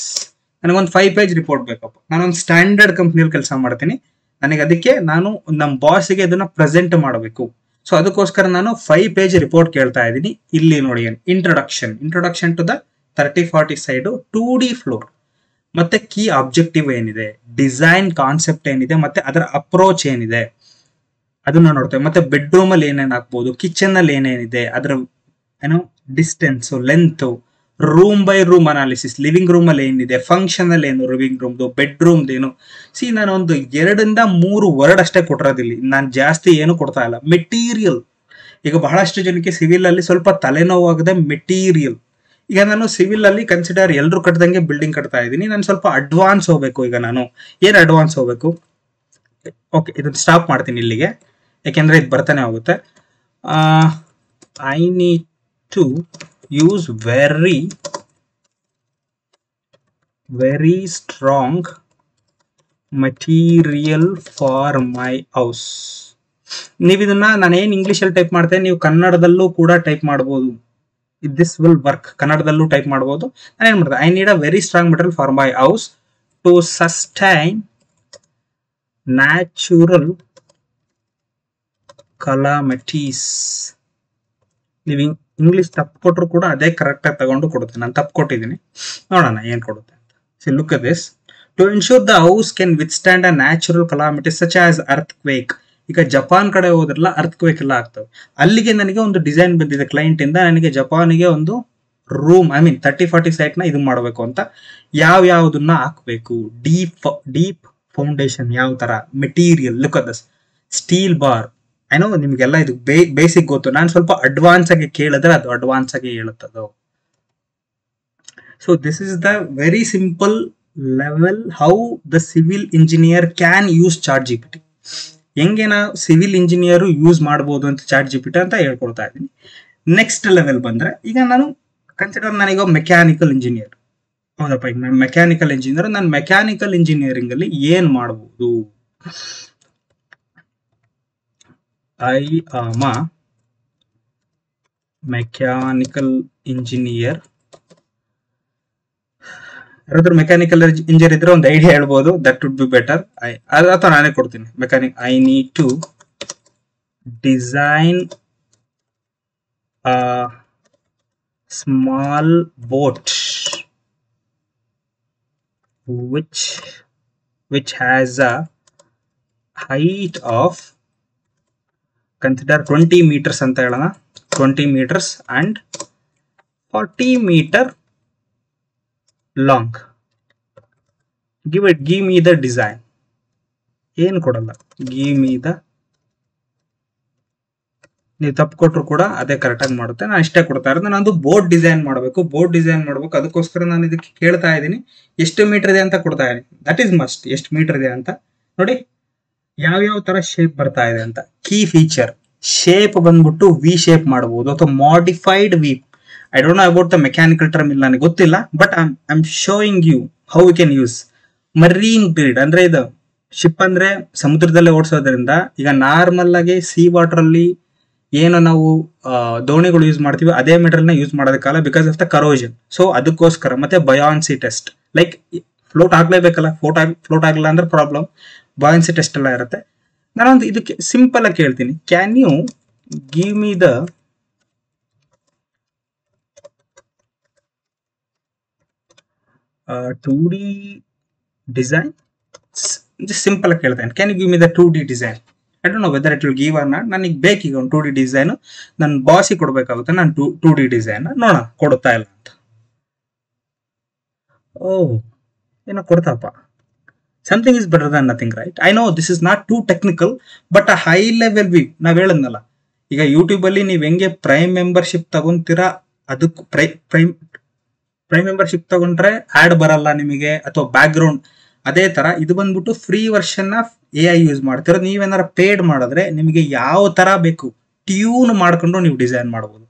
ನನಗೊಂದು 5 page report ಬೇಕಪ್ಪ. ನಾನೊಂದು ಸ್ಟ್ಯಾಂಡರ್ಡ್ ಕಂಪ್ನಿಯಲ್ಲಿ ಕೆಲಸ ಮಾಡ್ತೀನಿ. ನನಗೆ ಅದಕ್ಕೆ ನಾನು ನಮ್ಮ ಬಾಸ್ಗೆ ಇದನ್ನ ಪ್ರೆಸೆಂಟ್ ಮಾಡಬೇಕು. ಸೊ ಅದಕ್ಕೋಸ್ಕರ ನಾನು 5 page ರಿಪೋರ್ಟ್ ಕೇಳ್ತಾ ಇದ್ದೀನಿ. ಇಲ್ಲಿ ನೋಡಿ, introduction to the 30-40 side, 2D floor, ಮತ್ತೆ ಕೀ ಆಬ್ಜೆಕ್ಟಿವ್ ಏನಿದೆ, ಡಿಸೈನ್ ಕಾನ್ಸೆಪ್ಟ್ ಏನಿದೆ, ಮತ್ತೆ ಅದರ ಅಪ್ರೋಚ್ ಏನಿದೆ ಅದನ್ನ ನೋಡ್ತೇವೆ. ಮತ್ತೆ ಬೆಡ್ರೂಮ್ ಅಲ್ಲಿ ಏನೇನ್ ಹಾಕ್ಬೋದು, ಕಿಚನ್ ಅಲ್ಲಿ ಏನೇನಿದೆ, ಅದರ ಏನೋ distance, length, room by room analysis, living room ಅಲ್ಲಿ ಏನಿದೆ, ಫಂಕ್ಷನ್ ಅಲ್ಲಿ ಏನು, ಲಿವಿಂಗ್ ರೂಮ್ದು, ಬೆಡ್ರೂಮ್ದು ಏನು. ನಾನು ಒಂದು 2-3 ವರ್ಡ್ ಅಷ್ಟೇ ಕೊಟ್ಟಿರೋದಿಲ್ಲ, ನಾನು ಜಾಸ್ತಿ ಏನು ಕೊಡ್ತಾ ಇಲ್ಲ. ಮೆಟೀರಿಯಲ್, ಈಗ ಬಹಳಷ್ಟು ಜನಕ್ಕೆ ಸಿವಿಲ್ ಅಲ್ಲಿ ಸ್ವಲ್ಪ ತಲೆನೋವಾಗದೆ ಮೆಟೀರಿಯಲ್. ಈಗ ನಾನು ಸಿವಿಲ್ ಅಲ್ಲಿ ಕನ್ಸಿಡರ್ ಎಲ್ಲರೂ ಕಟ್ಟದಂಗೆ ಬಿಲ್ಡಿಂಗ್ ಕಟ್ತಾ ಇದ್ದೀನಿ. ನಾನು ಸ್ವಲ್ಪ ಅಡ್ವಾನ್ಸ್ ಹೋಗ್ಬೇಕು. ಈಗ ನಾನು ಏನ್ ಅಡ್ವಾನ್ಸ್ ಹೋಗ್ಬೇಕು? ಓಕೆ, ಇದನ್ನ ಸ್ಟಾಪ್ ಮಾಡ್ತೀನಿ ಇಲ್ಲಿಗೆ, ಯಾಕೆಂದ್ರೆ ಇದು ಬರ್ತಾನೆ ಹೋಗುತ್ತೆ. I need to use very very strong material for my house. ನೀವು ಇದನ್ನ ನಾನೇನು ಇಂಗ್ಲಿಷಲ್ಲಿ ಟೈಪ್ ಮಾಡ್ತೇನೆ, ನೀವು ಕನ್ನಡದಲ್ಲೂ ಕೂಡ ಟೈಪ್ ಮಾಡ್ಬೋದು. This will work. ಕನ್ನಡದಲ್ಲೂ ಟೈಪ್ ಮಾಡ್ಬೋದು. ನಾನು ಏನು ಮಾಡ್ದೆ, I need a very strong material for my house to sustain natural calamities. ನೀವು ಇಂಗ್ಲಿಷ್ ತಪ್ಪು ಕೊಟ್ಟರು ಕೂಡ ಅದೇ ಕರೆಕ್ಟಾಗಿ ತಗೊಂಡು ಕೊಡುತ್ತೆ. ನಾನು ತಪ್ಪು ಕೊಟ್ಟಿದ್ದೀನಿ, ನೋಡೋಣ ಏನು ಕೊಡುತ್ತೆ ಅಂತ. See look at this. To ensure the house can withstand a natural calamities such as earthquake. ಈಗ ಜಪಾನ್ ಕಡೆ ಹೋದ್ರಲ್ಲ ಅರ್ಥಕ್ವೇಕ್ ಎಲ್ಲ ಆಗ್ತವೆ. ಅಲ್ಲಿಗೆ ನನಗೆ ಒಂದು ಡಿಸೈನ್ ಬಂದಿದೆ ಕ್ಲೈಂಟ್ ಇಂದ, ನನಗೆ ಜಪಾನಿಗೆ ಒಂದು ರೂಮ್, ಐ ಮೀನ್ 30-40 ಸೈಟ್ನ ಇದು ಮಾಡಬೇಕು ಅಂತ. ಯಾವ್ದನ್ನ ಹಾಕಬೇಕು, ಡೀಪ್ ಫೌಂಡೇಶನ್ ಯಾವ ತರ, material, look at this, steel bar. ಏನೋ ನಿಮಗೆಲ್ಲ ಇದು ಬೇಸಿಕ್ ಗೊತ್ತು, ನಾನು ಸ್ವಲ್ಪ ಅಡ್ವಾನ್ಸ್ ಆಗಿ ಕೇಳಿದ್ರೆ ಅದು ಅಡ್ವಾನ್ಸ್ ಆಗಿ ಹೇಳುತ್ತದು. So this is the very simple level how the civil engineer can use ChatGPT. ಹೆಂಗೆ ನಾವು ಸಿವಿಲ್ ಇಂಜಿನಿಯರ್ ಯೂಸ್ ಮಾಡ್ಬೋದು ಅಂತ ChatGPT ಅಂತ ಹೇಳ್ಕೊಡ್ತಾ ಇದ್ದೀನಿ. ನೆಕ್ಸ್ಟ್ ಲೆವೆಲ್ ಬಂದ್ರೆ, ಈಗ ನಾನು ಕನ್ಸಿಡರ್ ನಾನೀಗ ಮೆಕ್ಯಾನಿಕಲ್ ಇಂಜಿನಿಯರ್, ಹೌದಪ್ಪ, ಈಗ ನಾನು ಮೆಕ್ಯಾನಿಕಲ್ ಇಂಜಿನಿಯರ್. ನಾನು ಮೆಕ್ಯಾನಿಕಲ್ ಇಂಜಿನಿಯರಿಂಗ್ ಅಲ್ಲಿ ಏನ್ ಮಾಡ್ಬೋದು? I am a mechanical engineer. ಯಾರಾದ್ರೂ ಮೆಕ್ಯಾನಿಕಲ್ ಇಂಜಿನಿಯರ್ ಇದ್ರೆ ಒಂದು ಐಡಿಯಾ ಹೇಳ್ಬೋದು, ದಟ್ ವುಡ್ ಬಿ ಬೆಟರ್. ಅಥವಾ ನಾನೇ ಕೊಡ್ತೀನಿ. I need to design a small boat which has a height of, consider 20 meters ಅಂತ ಹೇಳೋಣ, 20 meters and 40 meter long. give me the design. ಏನು ಕೊಡಲ್ಲ, give me the, ನೀವು ತಪ್ಪು ಕೊಟ್ಟರು ಕೂಡ ಅದೇ ಕರೆಕ್ಟಾಗಿ ಮಾಡುತ್ತೆ. ನಾನು ಇಷ್ಟೇ ಕೊಡ್ತಾ ಇರೋದು, ನಾನು ಬೋರ್ಡ್ ಡಿಸೈನ್ ಮಾಡಬೇಕು. ಅದಕ್ಕೋಸ್ಕರ ನಾನು ಇದಕ್ಕೆ ಕೇಳ್ತಾ ಇದ್ದೀನಿ ಎಷ್ಟು ಮೀಟರ್ ಇದೆ ಅಂತ ಕೊಡ್ತಾ ಇದ್ದೀನಿ. That is must. ಎಷ್ಟು ಮೀಟರ್ ಇದೆ ಅಂತ ನೋಡಿ, ಯಾವ್ಯಾವ ತರ ಶೇಪ್ ಬರ್ತಾ ಇದೆ ಅಂತ. ಕೀ ಫೀಚರ್ ಶೇಪ್ ಬಂದ್ಬಿಟ್ಟು ವಿ ಶೇಪ್ ಮಾಡಬಹುದು ಅಥವಾ modified V. I don't know about the mechanical term, ಇಲ್ಲ ನನಗೆ ಗೊತ್ತಿಲ್ಲ, but I am showing you how we can use. Marine grid ಅಂದ್ರೆ ಇದು ಶಿಪ್ ಅಂದ್ರೆ ಸಮುದ್ರದಲ್ಲೇ ಓಡಿಸೋದ್ರಿಂದ, ಈಗ ನಾರ್ಮಲ್ ಆಗಿ ಸಿ ವಾಟರ್ ಅಲ್ಲಿ ಏನು ನಾವು ದೋಣಿಗಳು ಯೂಸ್ ಮಾಡ್ತೀವಿ ಅದೇ ಮೆಟೀರಿಯಲ್ ನ ಯೂಸ್ ಮಾಡೋದಕ್ಕಲ್ಲ, because of the corrosion. So ಅದಕ್ಕೋಸ್ಕರ ಮತ್ತೆ ಬಯಾನ್ಸಿ ಟೆಸ್ಟ್, ಲೈಕ್ ಫ್ಲೋಟ್ ಆಗ್ಲೇಬೇಕಲ್ಲ, ಫ್ಲೋಟ್ ಆಗಲ್ಲ ಅಂದ್ರೆ ಪ್ರಾಬ್ಲಮ್. ಬಯಾನ್ಸಿ ಟೆಸ್ಟ್ ಎಲ್ಲ ಇರುತ್ತೆ. ನಾನೊಂದು ಇದಕ್ಕೆ ಸಿಂಪಲ್ ಆಗಿ ಕೇಳ್ತೀನಿ, can you give me the two D design. Simple ಆಗಿ ಕೇಳ್ತೇನೆ, can you give me the 2D design. I don't know whether it will give or not. ನನಗೆ ಬೇಕೀಗ ಒಂದು 2D ಡಿಸೈನ್, ನನ್ನ ಬಾಸಿಗೆ ಕೊಡಬೇಕಾಗುತ್ತೆ. ನಾನು 2D ಡಿಸೈನ್ ನೋಡೋಣ ಕೊಡುತ್ತಾ ಇಲ್ಲ ಅಂತ. ಓ ಏನೋ ಕೊಡ್ತಾಪ. Something is better than nothing, right? I know this is not too technical, but a high level ವಿ. ನಾವ್ ಹೇಳದ್ನಲ್ಲ, ಈಗ ಯೂಟ್ಯೂಬ್ ಅಲ್ಲಿ ನೀವ್ ಹೆಂಗೆ ಪ್ರೈಮ್ ಮೆಂಬರ್ಶಿಪ್ ತಗೊಂತೀರಾ, ಅದಕ್ಕೆ ಪ್ರೈಮ್ ಮೆಂಬರ್ಶಿಪ್ ತಗೊಂಡ್ರೆ ಆಡ್ ಬರಲ್ಲ ನಿಮಗೆ ಅಥವಾ ಬ್ಯಾಕ್ ಗ್ರೌಂಡ್, ಅದೇ ತರ ಇದು ಬಂದ್ಬಿಟ್ಟು free version of AI use ಮಾಡ್ತಿರೋ. ನೀವೇನಾರ ಪೇಡ್ ಮಾಡಿದ್ರೆ ನಿಮಗೆ ಯಾವ ತರ ಬೇಕು ಟ್ಯೂನ್ ಮಾಡ್ಕೊಂಡು ನೀವು ಡಿಸೈನ್ ಮಾಡಬಹುದು.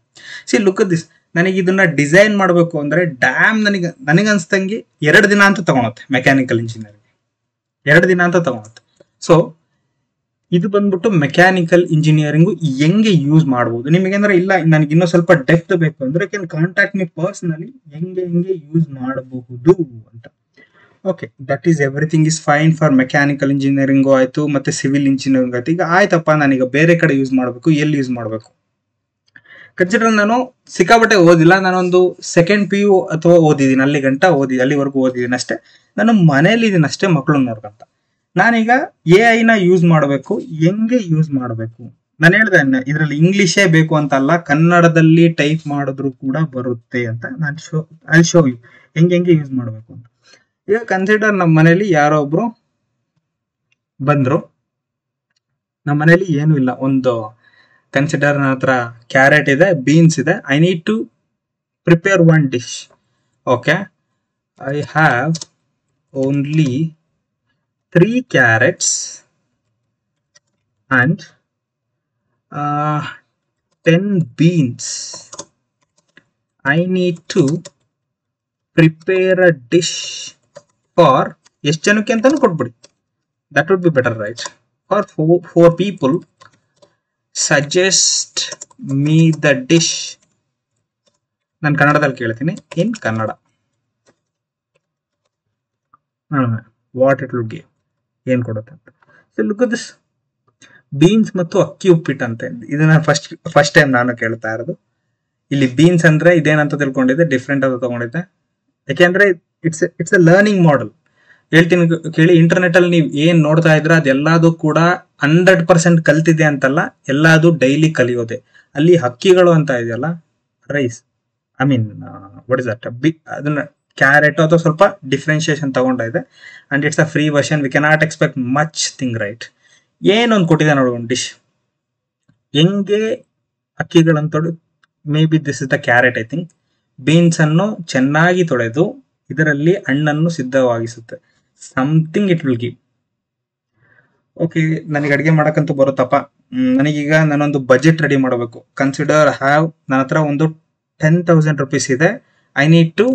C look at this. ನನಗೆ ಇದನ್ನ ಡಿಸೈನ್ ಮಾಡಬೇಕು ಅಂದ್ರೆ ಡ್ಯಾಮ್ ನನಗೆ ಅನ್ಸ್ತಂಗೆ 2 ದಿನ ಅಂತ ತಗೊಳುತ್ತೆ. ಮೆಕ್ಯಾನಿಕಲ್ ಇಂಜಿನಿಯರಿಂಗ್ 2 ದಿನ ಅಂತ ತಗೊಳುತ್ತೆ. ಸೊ ಇದು ಬಂದ್ಬಿಟ್ಟು ಮೆಕ್ಯಾನಿಕಲ್ ಇಂಜಿನಿಯರಿಂಗು ಹೆಂಗೆ ಯೂಸ್ ಮಾಡಬಹುದು. ನಿಮಗೇನಾರ ಇಲ್ಲ ನನಗೆ ಇನ್ನೂ ಸ್ವಲ್ಪ ಡೆಪ್ತ್ ಬೇಕು ಅಂದ್ರೆ ಕ್ಯಾನ್ ಕಾಂಟ್ಯಾಕ್ಟ್ ಮೀ ಪರ್ಸನಲಿ, ಹೆಂಗೆ ಯೂಸ್ ಮಾಡಬಹುದು ಅಂತ. Okay, that is everything is fine for mechanical engineering ಆಯ್ತು, ಮತ್ತೆ ಸಿವಿಲ್ ಇಂಜಿನಿಯರಿಂಗ್ ಆಯ್ತು. ಈಗ ಆಯ್ತಪ್ಪ, ನಾನೀಗ ಬೇರೆ ಕಡೆ ಯೂಸ್ ಮಾಡಬೇಕು, ಎಲ್ಲಿ ಯೂಸ್ ಮಾಡಬೇಕು? ಕನ್ಸಿಡರ್ ನಾನು ಸಿಕ್ಕಾಪಟ್ಟೆ ಓದಿಲ್ಲ, ನಾನೊಂದು ಸೆಕೆಂಡ್ PU ಅಥವಾ ಓದಿದ್ದೀನಿ, ಅಲ್ಲಿವರೆಗೂ ಓದಿದ್ದೀನಿ ಅಷ್ಟೇ. ನಾನು ಮನೇಲಿ ಇದೀನಿ ಅಷ್ಟೇ, ಮಕ್ಕಳು ನೋಡ್ಕೊಂತ. ನಾನೀಗ AI ನ ಯೂಸ್ ಮಾಡಬೇಕು, ಹೆಂಗೆ ಯೂಸ್ ಮಾಡಬೇಕು? ನಾನು ಹೇಳ್ದೆ ಇದ್ರಲ್ಲಿ ಇಂಗ್ಲಿಷೇ ಬೇಕು ಅಂತ ಅಲ್ಲ, ಕನ್ನಡದಲ್ಲಿ ಟೈಪ್ ಮಾಡಿದ್ರು ಕೂಡ ಬರುತ್ತೆ ಅಂತ. ನಾನು ಐ ಶೋ ಯು ಹೆಂಗೆ ಯೂಸ್ ಮಾಡಬೇಕು ಅಂತ. ಈಗ ಕನ್ಸಿಡರ್ ನಮ್ಮ ಮನೇಲಿ ಯಾರೋ ಒಬ್ರು ಬಂದ್ರು, ನಮ್ಮ ಮನೇಲಿ ಏನು ಇಲ್ಲ, ಒಂದು ಕನ್ಸಿಡರ್ ನನ್ನ ಹತ್ರ ಕ್ಯಾರೆಟ್ ಇದೆ, ಬೀನ್ಸ್ ಇದೆ. I need to prepare one dish. Okay, I have only 3 carrots and 10 beans. I need to prepare a dish for ಎಷ್ಟು ಜನಕ್ಕೆ ಅಂತಾನು ಕೊಟ್ಬಿಡಿ, that would be better right. For 4 people suggest me the dish. ನಾನು ಕನ್ನಡದಲ್ಲಿ ಕೇಳ್ತೀನಿ, in Kannada what it will give, ಏನ್ ಕೊಡುತ್ತೆ ಅಂತ. So look at this, beans ಮತ್ತು ಅಕ್ಕಿ ಉಪ್ಪಿಟ್ಟು ಅಂತ. ಇದನ್ನ ಫಸ್ಟ್ ಟೈಮ್ ನಾನು ಕೇಳ್ತಾ ಇರೋದು. ಇಲ್ಲಿ ಬೀನ್ಸ್ ಅಂದ್ರೆ ಇದೇನಂತ ತಿಳ್ಕೊಂಡಿದ್ದೆ, ಡಿಫ್ರೆಂಟ್ ಅಂತ ತಗೊಂಡಿದ್ದೆ. ಯಾಕೆಂದ್ರೆ ಇಟ್ಸ್ ಅ ಲರ್ನಿಂಗ್ ಮಾಡೆಲ್. ಹೇಳ್ತೀನಿ ಕೇಳಿ, ಇಂಟರ್ನೆಟ್ ಅಲ್ಲಿ ನೀವು ಏನ್ ನೋಡ್ತಾ ಇದ್ರ ಅದೆಲ್ಲದು ಕೂಡ 100% ಕಲ್ತಿದೆ ಅಂತಲ್ಲ, ಎಲ್ಲದು ಡೈಲಿ ಕಲಿಯೋದೆ. ಅಲ್ಲಿ ಹಕ್ಕಿಗಳು ಅಂತ ಇದೆಯಲ್ಲ, rice, I mean what is that, ಅದನ್ನ ಕ್ಯಾರೆಟ್ ಅಥವಾ ಸ್ವಲ್ಪ ಡಿಫ್ರೆನ್ಶಿಯೇಷನ್ ತಗೊಂಡ ಇದೆ. And it's a free version, we cannot expect much thing right. ಏನೊಂದು ಕೊಟ್ಟಿದೆ ನೋಡೋಣ ಡಿಶ್, ಹೆಂಗೆ ಅಕ್ಕಿಗಳನ್ನ ತೊಳೆದು, may be this is the carrot I think. Beans ಅನ್ನು ಚೆನ್ನಾಗಿ ತೊಳೆದು ಇದರಲ್ಲಿ ಹಣ್ಣನ್ನು ಸಿದ್ಧವಾಗಿಸುತ್ತೆ. Something it will give. Okay, ನನಗೆ ಅಡಿಗೆ ಮಾಡಕ್ಕಂತೂ ಬರುತ್ತಪ್ಪ. ನನಗೀಗ ನಾನೊಂದು ಬಜೆಟ್ ರೆಡಿ ಮಾಡಬೇಕು. ಕನ್ಸಿಡರ್ ಹ್ಯಾವ್, ನನ್ನ ಹತ್ರ ಒಂದು 10,000 rupees ಇದೆ. I need to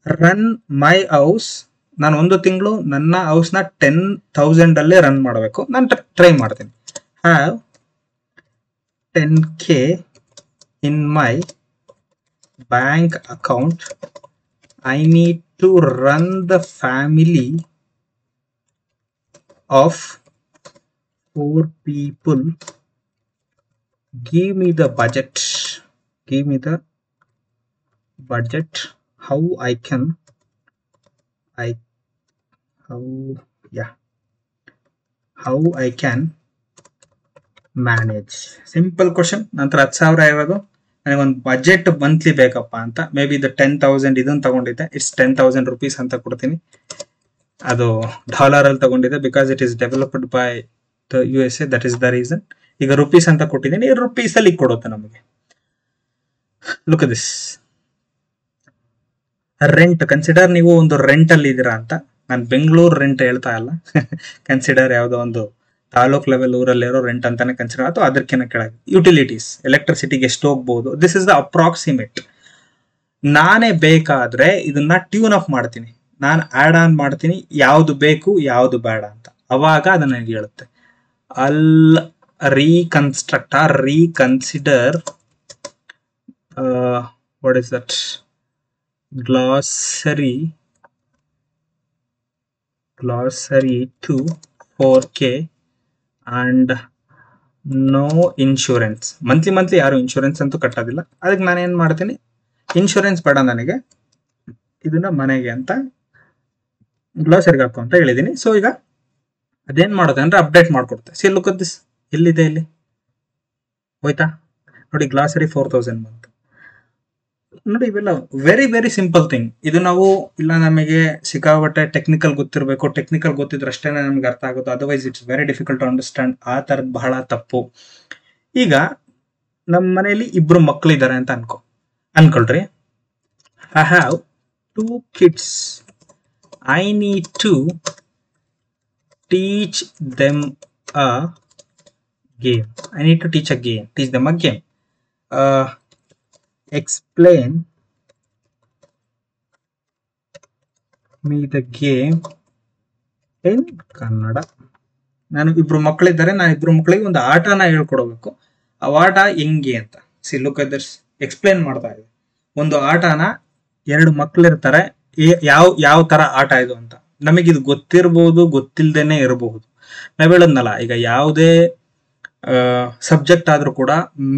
run my house. ನಾನು ಒಂದು ತಿಂಗಳು ನನ್ನ ಹೌಸ್ನ 10,000 ಅಲ್ಲೇ ರನ್ ಮಾಡಬೇಕು. ನಾನು ಟ್ರೈ ಮಾಡ್ತೀನಿ. Have 10K in my bank account. I need to run the family of 4 people. Give me the budget. Give me the budget. How I can manage. Simple question. ನಂತರ 10,000 ಇರೋದು, ನನಗೊಂದು ಬಜೆಟ್ ಮಂತ್ಲಿ ಬೇಕಪ್ಪ ಅಂತ. May be the 10,000 ಇದನ್ನ ತಗೊಂಡಿದ್ದೆ, it's 10,000 rupees ಅಂತ ಕೊಡ್ತೀನಿ. ಅದು ಡಾಲರ್ ಅಲ್ಲಿ ತಗೊಂಡಿದ್ದೆ, because it is developed by the USA, that is the reason. ಈಗ ರುಪೀಸ್ ಅಂತ ಕೊಟ್ಟಿದ್ದೀನಿ, ರುಪೀಸ್ ಅಲ್ಲಿ ಕೊಡುತ್ತೆ ನಮಗೆ. Look at this. Rent, consider ನೀವು ಒಂದು ರೆಂಟ್ ಅಲ್ಲಿ ಇದ್ದೀರಾ ಅಂತ. ನಾನು ಬೆಂಗಳೂರು ರೆಂಟ್ ಹೇಳ್ತಾ ಇಲ್ಲ. ಕನ್ಸಿಡರ್ ಯಾವುದೋ ಒಂದು ತಾಲೂಕ್ ಲೆವೆಲ್ ಊರಲ್ಲಿರೋ ರೆಂಟ್ ಅಂತಾನೆ ಕನ್ಸಿಡರ್, ಅಥವಾ ಅದಕ್ಕಿಂತ ಕೆಳಗೆ. ಯುಟಿಲಿಟೀಸ್, ಎಲೆಕ್ಟ್ರಿಸಿಟಿಗೆ ಎಷ್ಟು ಹೋಗ್ಬೋದು, ದಿಸ್ ಇಸ್ ದ ಅಪ್ರಾಕ್ಸಿಮೇಟ್. ನಾನೇ ಬೇಕಾದ್ರೆ ಇದನ್ನ ಟ್ಯೂನ್ ಅಪ್ ಮಾಡ್ತೀನಿ, ನಾನು ಆಡ್ ಆನ್ ಮಾಡ್ತೀನಿ, ಯಾವ್ದು ಬೇಕು ಯಾವ್ದು ಬೇಡ ಅಂತ. ಅವಾಗ ಅದು ನನಗೆ ಹೇಳುತ್ತೆ. All reconstruct or reconsider, what is that, glossary to 4K and no insurance. Monthly ಯಾರು ಇನ್ಶೂರೆನ್ಸ್ ಅಂತೂ ಕಟ್ಟೋದಿಲ್ಲ. ಅದಕ್ಕೆ ನಾನು ಏನ್ ಮಾಡ್ತೀನಿ, ಇನ್ಶೂರೆನ್ಸ್ ಬೇಡ ನನಗೆ, ಇದನ್ನ ಮನೆಗೆ ಅಂತ ಗ್ಲಾಸರಿಗೆ ಹಾಕು ಅಂತ ಹೇಳಿದೀನಿ. ಸೊ ಈಗ ಅದೇನ್ ಮಾಡುತ್ತೆ ಅಂದ್ರೆ ಅಪ್ಡೇಟ್ ಮಾಡ್ಕೊಡುತ್ತೆ. ಸಿ ಲುಕ್ ಅಟ್ ದಿಸ್, ಎಲ್ಲಿದೆ ಇಲ್ಲಿ ಹೋಯ್ತಾ ನೋಡಿ, ಗ್ಲಾಸರಿ 4,000 ಬಂತು ನೋಡಿ. ಇವೆಲ್ಲ ವೆರಿ ವೆರಿ ಸಿಂಪಲ್ ಥಿಂಗ್. ಇದು ನಾವು ಇಲ್ಲ ನಮಗೆ ಸಿಕ್ಕಾಪಟ್ಟೆ ಟೆಕ್ನಿಕಲ್ ಗೊತ್ತಿರಬೇಕು, ಟೆಕ್ನಿಕಲ್ ಗೊತ್ತಿದ್ರೆ ಅಷ್ಟೇ ನಮ್ಗೆ ಅರ್ಥ ಆಗೋದು, otherwise it's very difficult to understand. ಆ ತರದ್ ಬಹಳ ತಪ್ಪು. ಈಗ ನಮ್ಮ ಮನೆಯಲ್ಲಿ 2 ಮಕ್ಕಳಿದ್ದಾರೆ ಅಂತ ಅನ್ಕೊಳ್ರಿ. I have 2 kids. I need to teach them a game. I need to teach them a game. Explain me the game in Kannada. ನಾನು 2 ಮಕ್ಕಳಿದ್ದಾರೆ, ನಾನು 2 ಮಕ್ಕಳಿಗೆ ಒಂದು ಆಟನ ಹೇಳ್ಕೊಡ್ಬೇಕು. ಆ ಆಟ ಹೆಂಗೆ ಅಂತ see look at this. Explain ಮಾಡ್ತಾ ಇದೆ. ಒಂದು ಆಟನ 2 ಮಕ್ಕಳಿರ್ತಾರೆ, ಯಾವ ತರ ಆಟ ಇದು ಅಂತ. ನಮಗಿದು ಗೊತ್ತಿರ್ಬೋದು, ಗೊತ್ತಿಲ್ದೇನೆ ಇರಬಹುದು. ನಾವ್ ಹೇಳದ್ನಲ್ಲ, ಈಗ ಯಾವುದೇ ಸಬ್ಜೆಕ್ಟ್ ಆದ್ರೂ ಕೂಡ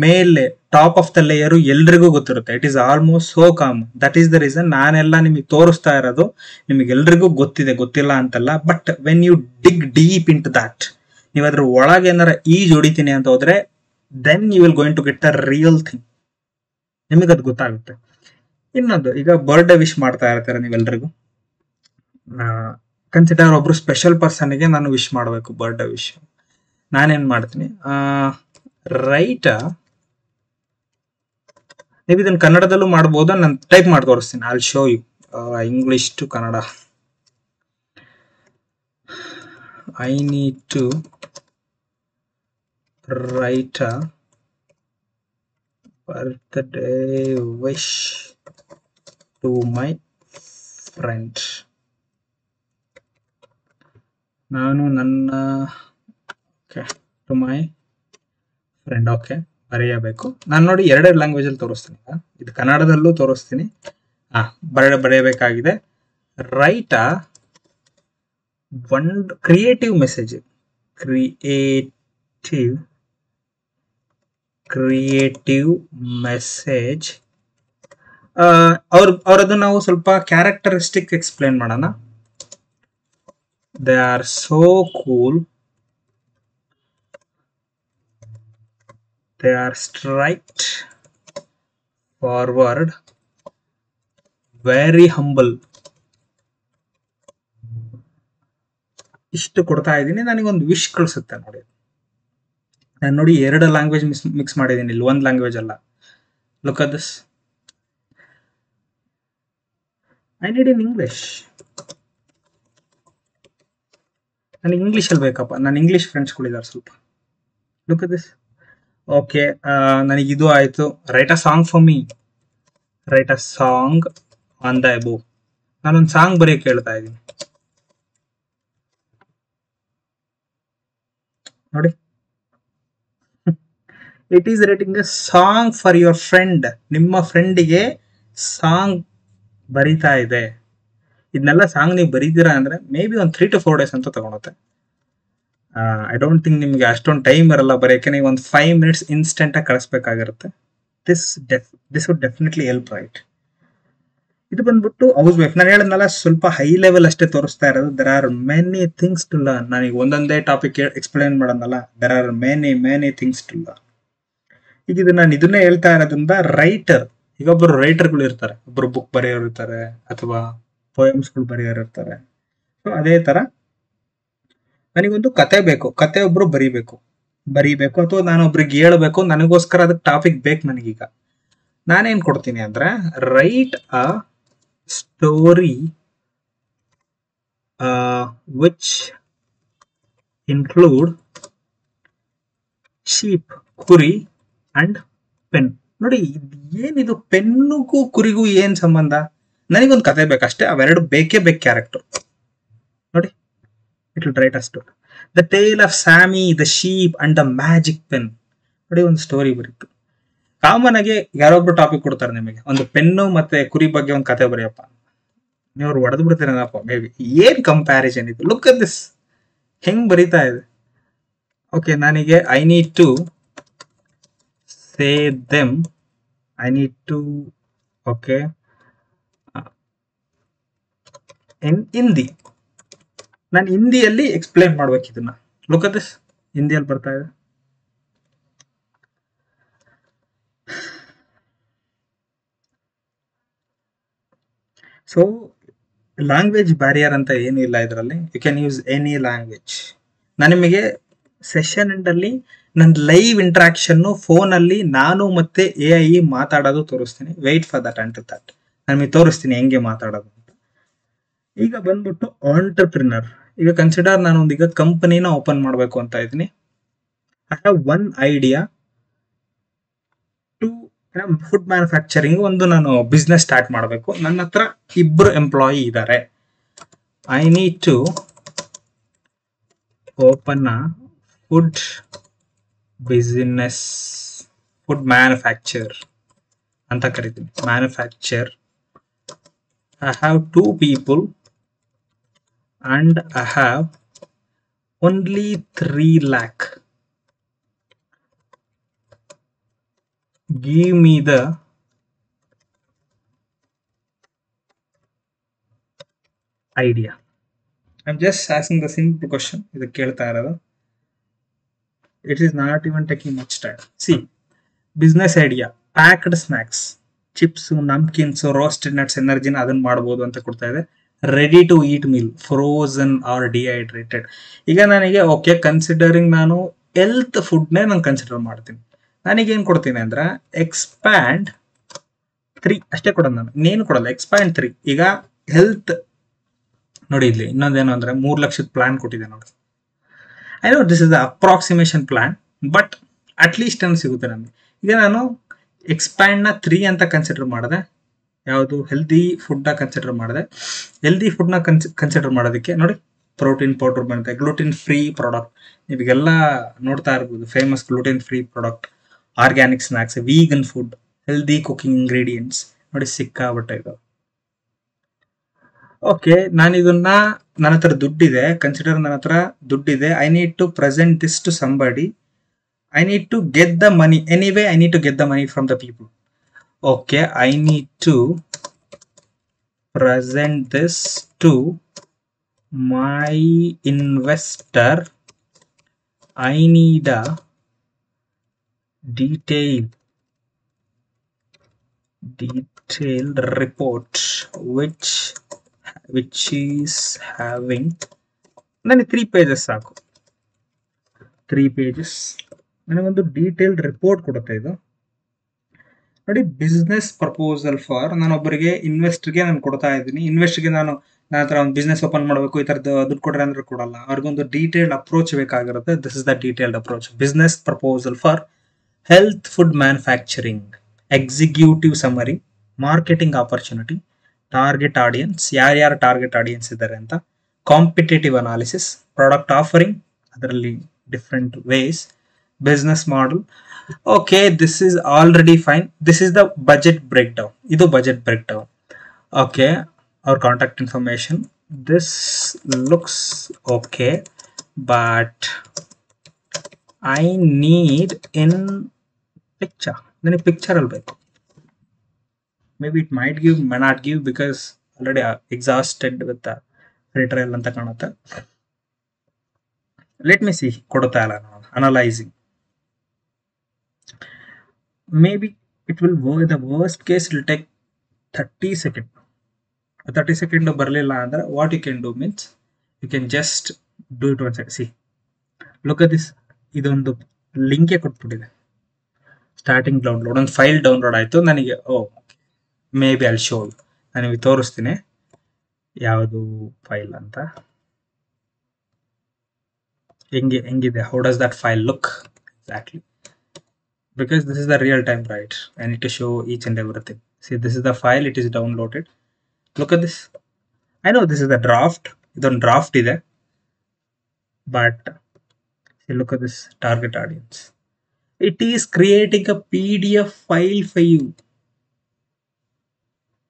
ಮೇಲೆ ಟಾಪ್ ಆಫ್ ದ ಲೇಯರ್ ಎಲ್ರಿಗೂ ಗೊತ್ತಿರುತ್ತೆ. It is almost so common. That is the reason ನಾನೆಲ್ಲ ನಿಮಗೆ ತೋರಿಸ್ತಾ ಇರೋದು. ನಿಮಗೆ ಎಲ್ರಿಗೂ ಗೊತ್ತಿಲ್ಲ ಅಂತಲ್ಲ, but when you dig deep into that, ನೀವು ಅದ್ರ ಒಳಗೆ ಏನಾರ ಈಜ್ ಹೊಡಿತೀನಿ ಅಂತ ಹೋದ್ರೆ, then you will going to get the real thing. ನಿಮಗೆ ಅದು ಗೊತ್ತಾಗುತ್ತೆ. ಇನ್ನೊಂದು, ಈಗ ಬರ್ಡೇ ವಿಶ್ ಮಾಡ್ತಾ ಇರ್ತಾರೆ ನೀವೆಲ್ರಿಗೂ. ಕನ್ಸಿಡರ್ ಒಬ್ರು ಸ್ಪೆಷಲ್ ಪರ್ಸನ್ಗೆ ನಾನು ವಿಶ್ ಮಾಡಬೇಕು, ಬರ್ಡೇ ವಿಶ್. ನಾನೇನ್ ಮಾಡ್ತೀನಿ, ರೈಟ್, ನೀವು ಇದನ್ನ ಕನ್ನಡದಲ್ಲೂ ಮಾಡ್ಬೋದು, ನಾನು ಟೈಪ್ ಮಾಡಿ ತೋರಿಸ್ತೀನಿ. I will show you English to Kannada. I need to write a birthday wish to my friend. ನಾನು ನನ್ನ okay to my friend okay ಬರೆಯಬೇಕು. ನಾನು ನೋಡಿ ಎರಡೆರಡು ಲ್ಯಾಂಗ್ವೇಜಲ್ಲಿ ತೋರಿಸ್ತೀನಿ. ಇದು ಕನ್ನಡದಲ್ಲೂ ತೋರಿಸ್ತೀನಿ. ಬರೆಯಬೇಕಾಗಿದೆ. Right one creative message, creative message. ಅವ್ರದ್ದು ನಾವು ಸ್ವಲ್ಪ ಕ್ಯಾರೆಕ್ಟರಿಸ್ಟಿಕ್ ಎಕ್ಸ್ಪ್ಲೇನ್ ಮಾಡೋಣ. They are so cool, they are straight forward, very humble. ಇಷ್ಟು ಕೊಡ್ತಾ ಇದ್ದೀನಿ. ನನಗೊಂದು ವಿಶ್ ಕಳಿಸುತ್ತೆ ನೋಡಿ. ನಾನು ನೋಡಿ ಎರಡು ಲ್ಯಾಂಗ್ವೇಜ್ ಮಿಕ್ಸ್ ಮಾಡಿದ್ದೀನಿ, ಇಲ್ಲಿ ಒಂದು ಲ್ಯಾಂಗ್ವೇಜ್ ಅಲ್ಲ. Look at this. I need in English. ನನಗೆ ಇಂಗ್ಲೀಷಲ್ಲಿ ಬೇಕಪ್ಪ. ನಾನು ಇಂಗ್ಲೀಷ್ ಫ್ರೆಂಡ್ಸ್ಗಳಿದ್ದಾರೆ ಸ್ವಲ್ಪ. Look at this. ಓಕೆ, ನನಗಿದು ಆಯಿತು. Write a song for me, write a song on the above. ನಾನೊಂದು ಸಾಂಗ್ ಬರೆಯೋಕೆ ಹೇಳ್ತಾ ಇದ್ದೀನಿ ನೋಡಿ. It is writing A song for your friend. ನಿಮ್ಮ ಫ್ರೆಂಡಿಗೆ ಸಾಂಗ್ ಬರಿತಾ ಇದೆ. ಇದನ್ನೆಲ್ಲ ಸಾಂಗ್ ನೀವು ಬರೀತೀರಾ ಅಂದ್ರೆ ಮೇ ಬಿ ಒಂದು 3 to 4 days ಅಂತ ತಗೊಳುತ್ತೆ. ಐ ಡೋಂಟ್ ಥಿಂಕ್ ನಿಮಗೆ ಅಷ್ಟೊಂದು ಟೈಮ್ ಇರಲ್ಲ ಬರೆಯೋಕೆ. ನೀವು ಒಂದು 5 minutes ಇನ್ಸ್ಟೆಂಟ್ ಆಗಿ ಕಳಿಸ್ಬೇಕಾಗಿರುತ್ತೆ. This would definitely help, right? ಇದು ಬಂದ್ಬಿಟ್ಟು ಹೌಸ್ ವೈಫ್. ನಾನು ಹೇಳಿದ್ನಲ್ಲ ಸ್ವಲ್ಪ ಹೈ ಲೆವೆಲ್ ಅಷ್ಟೇ ತೋರಿಸ್ತಾ ಇರೋದು. There are many things to learn. ನಾನೀಗ ಒಂದೊಂದೇ ಟಾಪಿಕ್ ಎಕ್ಸ್ಪ್ಲೇನ್ ಮಾಡೋದಲ್ಲ. There are many things to learn. ಈಗ ಇದು ನಾನು ಇದನ್ನೇ ಹೇಳ್ತಾ ಇರೋದ್ರಿಂದ ರೈಟರ್, ಈಗ ಒಬ್ಬರು ರೈಟರ್ಗಳು ಇರ್ತಾರೆ, ಒಬ್ಬರು ಬುಕ್ ಬರೆಯೋರು ಇರ್ತಾರೆ, ಅಥವಾ ಪೋಯಮ್ಸ್ಗಳು ಬರೆಯೋರು ಇರ್ತಾರೆ. ಸೊ ಅದೇ ತರ ನನಗೊಂದು ಕತೆ ಬೇಕು, ಕತೆ ಒಬ್ರು ಬರಿಬೇಕು, ಅಥವಾ ನಾನೊಬ್ರಿಗೆ ಹೇಳ್ಬೇಕು, ನನಗೋಸ್ಕರ ಅದಕ್ಕೆ ಟಾಪಿಕ್ ಬೇಕು ನನಗೀಗ. ನಾನೇನ್ ಕೊಡ್ತೀನಿ ಅಂದ್ರೆ right a story which include sheep, ಕುರಿ ಅಂಡ್ ಪೆನ್. ನೋಡಿ ಏನಿದು, ಪೆನ್ನುಗೂ ಕುರಿಗೂ ಏನ್ ಸಂಬಂಧ? ನನಗೊಂದು ಕತೆ ಬೇಕಷ್ಟೇ, ಅವೆರಡು ಬೇಕೇ ಬೇಕು ಕ್ಯಾರೆಕ್ಟರ್. ನೋಡಿ, it will write a story. The tale of Sammy, the sheep and the magic pen. ನೋಡಿ ಒಂದು ಸ್ಟೋರಿ ಬರೀತು. ಕಾಮನ್ ಆಗಿ ಯಾರೊಬ್ರು ಟಾಪಿಕ್ ಕೊಡ್ತಾರೆ ನಿಮಗೆ, ಒಂದು ಪೆನ್ನು ಮತ್ತೆ ಕುರಿ ಬಗ್ಗೆ ಒಂದು ಕತೆ ಬರೆಯಪ್ಪ, ನೀವು ಹೊಡೆದು ಬಿಡ್ತೀರಪ್ಪ ಮೇ ಬಿ. ಏನ್ ಕಂಪ್ಯಾರಿಸನ್ ಇದು? ಲುಕ್ ಅಟ್ ದಿಸ್, ಹೆಂಗ್ ಬರೀತಾ ಇದೆ. ಓಕೆ, ನನಗೆ I need to say them, I need to okay in Hindi. ನಾನು ಹಿಂದಿಯಲ್ಲಿ ಎಕ್ಸ್ಪ್ಲೇನ್ ಮಾಡ್ಬೇಕು ಇದನ್ನ. ಲುಕ್ ಅಟ್ ದಿಸ್, ಹಿಂದಿಯಲ್ಲಿ ಬರ್ತಾ ಇದೆ. ಸೊ ಲ್ಯಾಂಗ್ವೇಜ್ ಬ್ಯಾರಿಯರ್ ಅಂತ ಏನೂ ಇಲ್ಲ ಇದರಲ್ಲಿ. You can use any language. ನಾನು ನಿಮಗೆ ಸೆಷನ್ ಎಂಡಲ್ಲಿ ನನ್ನ ಲೈವ್ ಇಂಟ್ರಾಕ್ಷನ್ ಫೋನಲ್ಲಿ ನಾನು ಮತ್ತೆ AI ಮಾತಾಡೋದು ತೋರಿಸ್ತೀನಿ. Wait for that and that. ನಾನು ನಿಮಗೆ ತೋರಿಸ್ತೀನಿ ಹೆಂಗೆ ಮಾತಾಡೋದು ಅಂತ. ಈಗ ಬಂದ್ಬಿಟ್ಟು ಆಂಟರ್ಪ್ರಿನರ್. ಈಗ ಕನ್ಸಿಡರ್ ನಾನು ಒಂದೀಗ ಕಂಪನಿನ ಓಪನ್ ಮಾಡಬೇಕು ಅಂತ ಇದ್ದೀನಿ. I have one idea to food manufacturing ಒಂದು ನಾನು ಬಿಸ್ನೆಸ್ ಸ್ಟಾರ್ಟ್ ಮಾಡಬೇಕು. ನನ್ನ ಹತ್ರ 2 ಎಂಪ್ಲಾಯಿ ಇದ್ದಾರೆ. I need to open a food business, food manufacture ಅಂತ ಕರಿತೀನಿ, manufacture. I have 2 people and I have only 3 lakh. Give me the idea. I'm just asking the simple question. ಇದು ಕೇಳ್ತಾ ಇರೋದು. It is not even taking much time. See, business idea, packed snacks, chips, ನಮ್ಕಿನ್ಸ್, roasted nuts, ಎನರ್ಜಿನ ಅದನ್ನ ಮಾಡ್ಬೋದು ಅಂತ ಕೊಡ್ತಾ ಇದೆ. Ready to eat meal, frozen or dehydrated. ಈಗ ನನಗೆ ಓಕೆ, ಕನ್ಸಿಡರಿಂಗ್ ನಾನು ಹೆಲ್ತ್ ಫುಡ್ನೇ ನಾನು ಕನ್ಸಿಡರ್ ಮಾಡ್ತೀನಿ. ನನಗೇನು ಕೊಡ್ತೀನಿ ಅಂದ್ರೆ ಎಕ್ಸ್ಪ್ಯಾಂಡ್ 3 ಅಷ್ಟೇ ಕೊಡೋದು. ನಾನು ಇನ್ನೇನು ಕೊಡಲ್ಲ, ಎಕ್ಸ್ಪ್ಯಾಂಡ್ 3. ಈಗ ಹೆಲ್ತ್ ನೋಡಿ, ಇಲ್ಲಿ ಇನ್ನೊಂದೇನು ಅಂದ್ರೆ 3 ಲಕ್ಷದ ಪ್ಲಾನ್ ಕೊಟ್ಟಿದೆ ನೋಡಿ. I know this is the approximation plan, but at least ಏನು ಸಿಗುತ್ತೆ ನಮಗೆ. ಈಗ ನಾನು ಎಕ್ಸ್ಪ್ಯಾಂಡ್ ನ 3 ಅಂತ ಕನ್ಸಿಡರ್ ಮಾಡಿದೆ. ಯಾವುದು? ಹೆಲ್ದಿ ಫುಡ್ ನ ಕನ್ಸಿಡರ್ ಮಾಡಿದೆ. ಹೆಲ್ದಿ ಫುಡ್ ನ ಕನ್ಸಿಡರ್ ಮಾಡೋದಕ್ಕೆ ನೋಡಿ ಪ್ರೋಟೀನ್ ಪೌಡರ್ ಬರುತ್ತೆ, ಗ್ಲೂಟಿನ್ ಫ್ರೀ ಪ್ರಾಡಕ್ಟ್. ನೀವಿಗೆಲ್ಲ ನೋಡ್ತಾ ಇರ್ಬೋದು, famous gluten free product, organic snacks, vegan food, healthy cooking ingredients ನೋಡಿ ಸಿಕ್ಕಾಬಿಟ್ಟೆ ಇದು. ಓಕೆ, ನಾನು ಇದನ್ನ, ನನ್ನ ಹತ್ರ ದುಡ್ಡಿದೆ, ಕನ್ಸಿಡರ್ ನನ್ನ ಹತ್ರ ದುಡ್ಡಿದೆ, I need to present this to somebody, I need to get the money anyway, I need to get the money from the people. Okay, I need to present this to my investor. I need a detailed report which is having, ನನಗೆ 3 pages ಸಾಕು, 3 pages ನನಗೊಂದು detailed report ಕೊಡುತ್ತೆ ಇದು ನೋಡಿ. Business proposal for, ನಾನೊಬ್ಬರಿಗೆ ಇನ್ವೆಸ್ಟರ್ಗೆ ನಾನು ಕೊಡ್ತಾ ಇದ್ದೀನಿ. ಇನ್ವೆಸ್ಟರ್ಗೆ ನನ್ನ ಹತ್ರ ಒಂದು ಬಿಸ್ನೆಸ್ ಓಪನ್ ಮಾಡಬೇಕು, ಈ ಥರದ್ದು ದುಡ್ಡು ಕೊಡ್ರೆ ಅಂದ್ರೆ ಕೊಡಲ್ಲ, ಅವ್ರಿಗೊಂದು ಡೀಟೇಲ್ಡ್ ಅಪ್ರೋಚ್ ಬೇಕಾಗಿರುತ್ತೆ. This is the detailed approach. Business proposal for health food manufacturing, executive summary, marketing opportunity, target audience, ಯಾರ್ಯಾರು ಟಾರ್ಗೆಟ್ ಆಡಿಯನ್ಸ್ ಇದ್ದಾರೆ ಅಂತ, ಕಾಂಪಿಟೇಟಿವ್ ಅನಾಲಿಸಿಸ್, ಪ್ರಾಡಕ್ಟ್ ಆಫರಿಂಗ್, ಅದರಲ್ಲಿ different ways, business model. Okay, this is already fine. This is the budget breakdown. Idu budget breakdown. Okay, our contact information. This looks okay, but I need in picture. Then a picture will be. Maybe it might give, may not give, because already exhausted with the free trial anta kanutte. Let me see. Kodutta alla analyzing. Maybe it will work. The worst case it will take 30 seconds. 30 seconds barlilla andre what you can do means you can just do it once. See, look at this. ಇದೊಂದು link ಕೊಟ್ಬಿಟ್ಟಿದೆ, starting download, ಒಂದು file download ಆಯಿತು ನನಗೆ. May be ಅಲ್ಲಿ show, ನಾನು ನಿಮಗೆ ತೋರಿಸ್ತೀನಿ ಯಾವುದು file ಅಂತ, ಹೆಂಗಿದೆ, how does that file look exactly. Because this is the real time, right? I need to show each and everything. See, this is the file, it is downloaded. Look at this. I know this is the draft. It's on draft ide, but see, look at this target audience. It is creating a PDF file for you.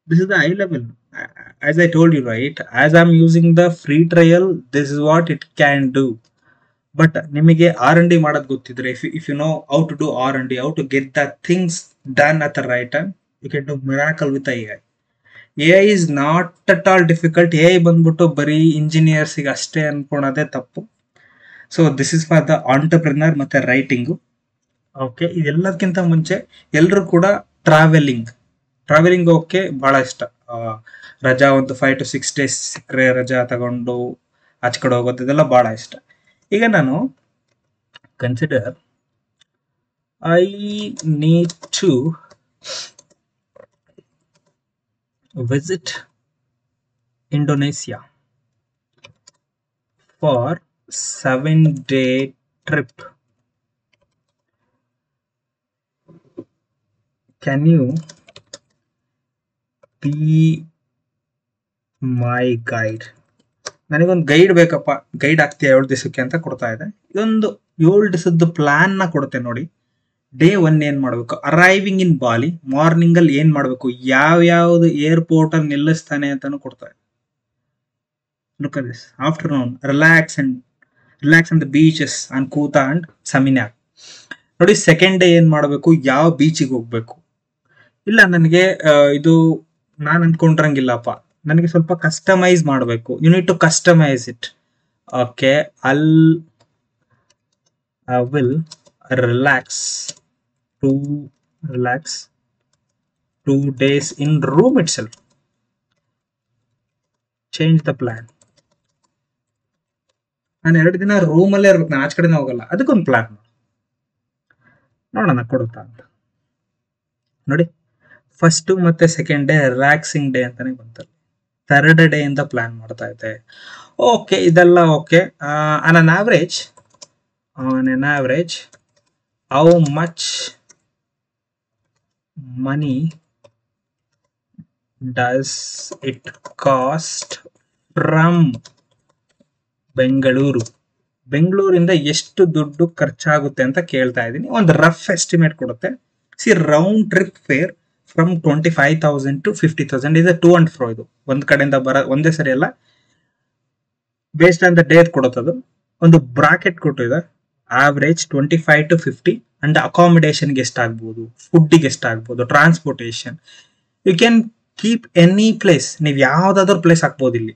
This is the high level. As I told you, right? As I'm using the free trial, this is what it can do. But ನಿಮಗೆ R&D ಮಾಡೋದು ಗೊತ್ತಿದ್ರೆ, if you know how to do R&D, how to get the things done at the right time, you can do miracle with AI. AI is not at all difficult. AI ಬಂದ್ಬಿಟ್ಟು ಬರೀ ಇಂಜಿನಿಯರ್ಸಿಗೆ ಅಷ್ಟೇ ಅನ್ಕೊಳೋದೇ ತಪ್ಪು. So this is for the entrepreneur ಮತ್ತೆ writing. Okay, ಇದೆಲ್ಲದಕ್ಕಿಂತ ಮುಂಚೆ ಎಲ್ಲರೂ ಕೂಡ ಟ್ರಾವೆಲಿಂಗ್ ಓಕೆ ಭಾಳ ಇಷ್ಟ. ರಜಾ ಒಂದು 5 to 6 days ಸಿಕ್ಕರೆ ರಜಾ ತಗೊಂಡು ಆಚೆ ಕಡೆ ಹೋಗೋದು, ಇದೆಲ್ಲ ಭಾಳ ಇಷ್ಟ. ಈಗ ನಾನು consider I need to visit Indonesia for 7-day trip. Can you be my guide? ನನಗೊಂದು ಗೈಡ್ ಬೇಕಪ್ಪ, ಗೈಡ್ ಆಗ್ತೀಯ 7 ದಿವಸಕ್ಕೆ ಅಂತ ಕೊಡ್ತಾ ಇದೆ. ಇದೊಂದು 7 ದಿವಸದ ಪ್ಲಾನ್ ನ ಕೊಡುತ್ತೆ ನೋಡಿ. ಡೇ 1 ಏನ್ ಮಾಡ್ಬೇಕು, ಅರೈವಿಂಗ್ ಇನ್ ಬಾಲಿ, ಮಾರ್ನಿಂಗ್ ಅಲ್ಲಿ ಏನ್ ಮಾಡ್ಬೇಕು, ಯಾವ್ಯಾವ್ದು ಏರ್ಪೋರ್ಟ್ ಅಲ್ಲಿ ನಿಲ್ಲಿಸ್ತಾನೆ ಅಂತಾನು ಕೊಡ್ತಾ ಇದೆ. Look at this. Afternoon relax on the beaches on Kuta and Seminyak. ನೋಡಿ, ಸೆಕೆಂಡ್ ಡೇ ಏನ್ ಮಾಡ್ಬೇಕು, ಯಾವ ಬೀಚಿಗೆ ಹೋಗ್ಬೇಕು. ಇಲ್ಲ ನನಗೆ ಇದು ನಾನು ಅನ್ಕೊಂಡ್ರಂಗಿಲ್ಲಪ್ಪ, ನನಗೆ ಸ್ವಲ್ಪ ಕಸ್ಟಮೈಸ್ ಮಾಡಬೇಕು. You need to customize it. Okay, I will relax 2 days in room itself. Change the plan. ನಾನು 2 ದಿನ ರೂಮಲ್ಲೇ ಇರ್ಬೇಕು, ನಾನು ಆಚೆ ಕಡೆನೇ ಹೋಗಲ್ಲ. ಅದಕ್ಕೊಂದು ಪ್ಲಾನ್ ನೋಡೋಣ ಕೊಡುತ್ತಾ ಅಂತ ನೋಡಿ. ಫಸ್ಟ್ ಮತ್ತೆ ಸೆಕೆಂಡ್ ಡೇ ರಿಲ್ಯಾಕ್ಸಿಂಗ್ ಡೇ ಅಂತಾನೆ ಬಂತಲ್ಲ, 3rd ಡೇ ಇಂದ ಪ್ಲಾನ್ ಮಾಡ್ತಾ ಇದೆ. ಓಕೆ, ಇದೆಲ್ಲ okay. On an average how much money does it cost from Bengaluru. ಬೆಂಗಳೂರಿಂದ ಎಷ್ಟು ದುಡ್ಡು ಖರ್ಚಾಗುತ್ತೆ ಅಂತ ಕೇಳ್ತಾ ಇದ್ದೀನಿ. ಒಂದು ರಫ್ ಎಸ್ಟಿಮೇಟ್ ಕೊಡುತ್ತೆ. C round trip fare from 25,000 to 50,000 ಇದೆ ಟು ಅಂಡ್ ಫ್ರೋ. ಇದು ಒಂದ್ ಕಡೆಯಿಂದ ಒಂದೇ ಸರಿ ಅಲ್ಲ, ಬೇಸ್ಡ್ ಆನ್ ದ ಡೇ ಕೊಡುತ್ತದು. ಒಂದು ಬ್ರಾಕೆಟ್ ಕೊಟ್ಟಿದೆ, ಆವರೇಜ್ 25 to 50 ಅಂಡ್ ಅಕಾಮಿಡೇಷನ್ಗೆ ಎಷ್ಟಾಗ್ಬೋದು, ಫುಡ್ಡಿಗೆ ಎಷ್ಟಾಗ್ಬೋದು, transportation. You can keep any place, ನೀವು ಯಾವ್ದಾದ್ರು ಪ್ಲೇಸ್ ಹಾಕ್ಬೋದು ಇಲ್ಲಿ.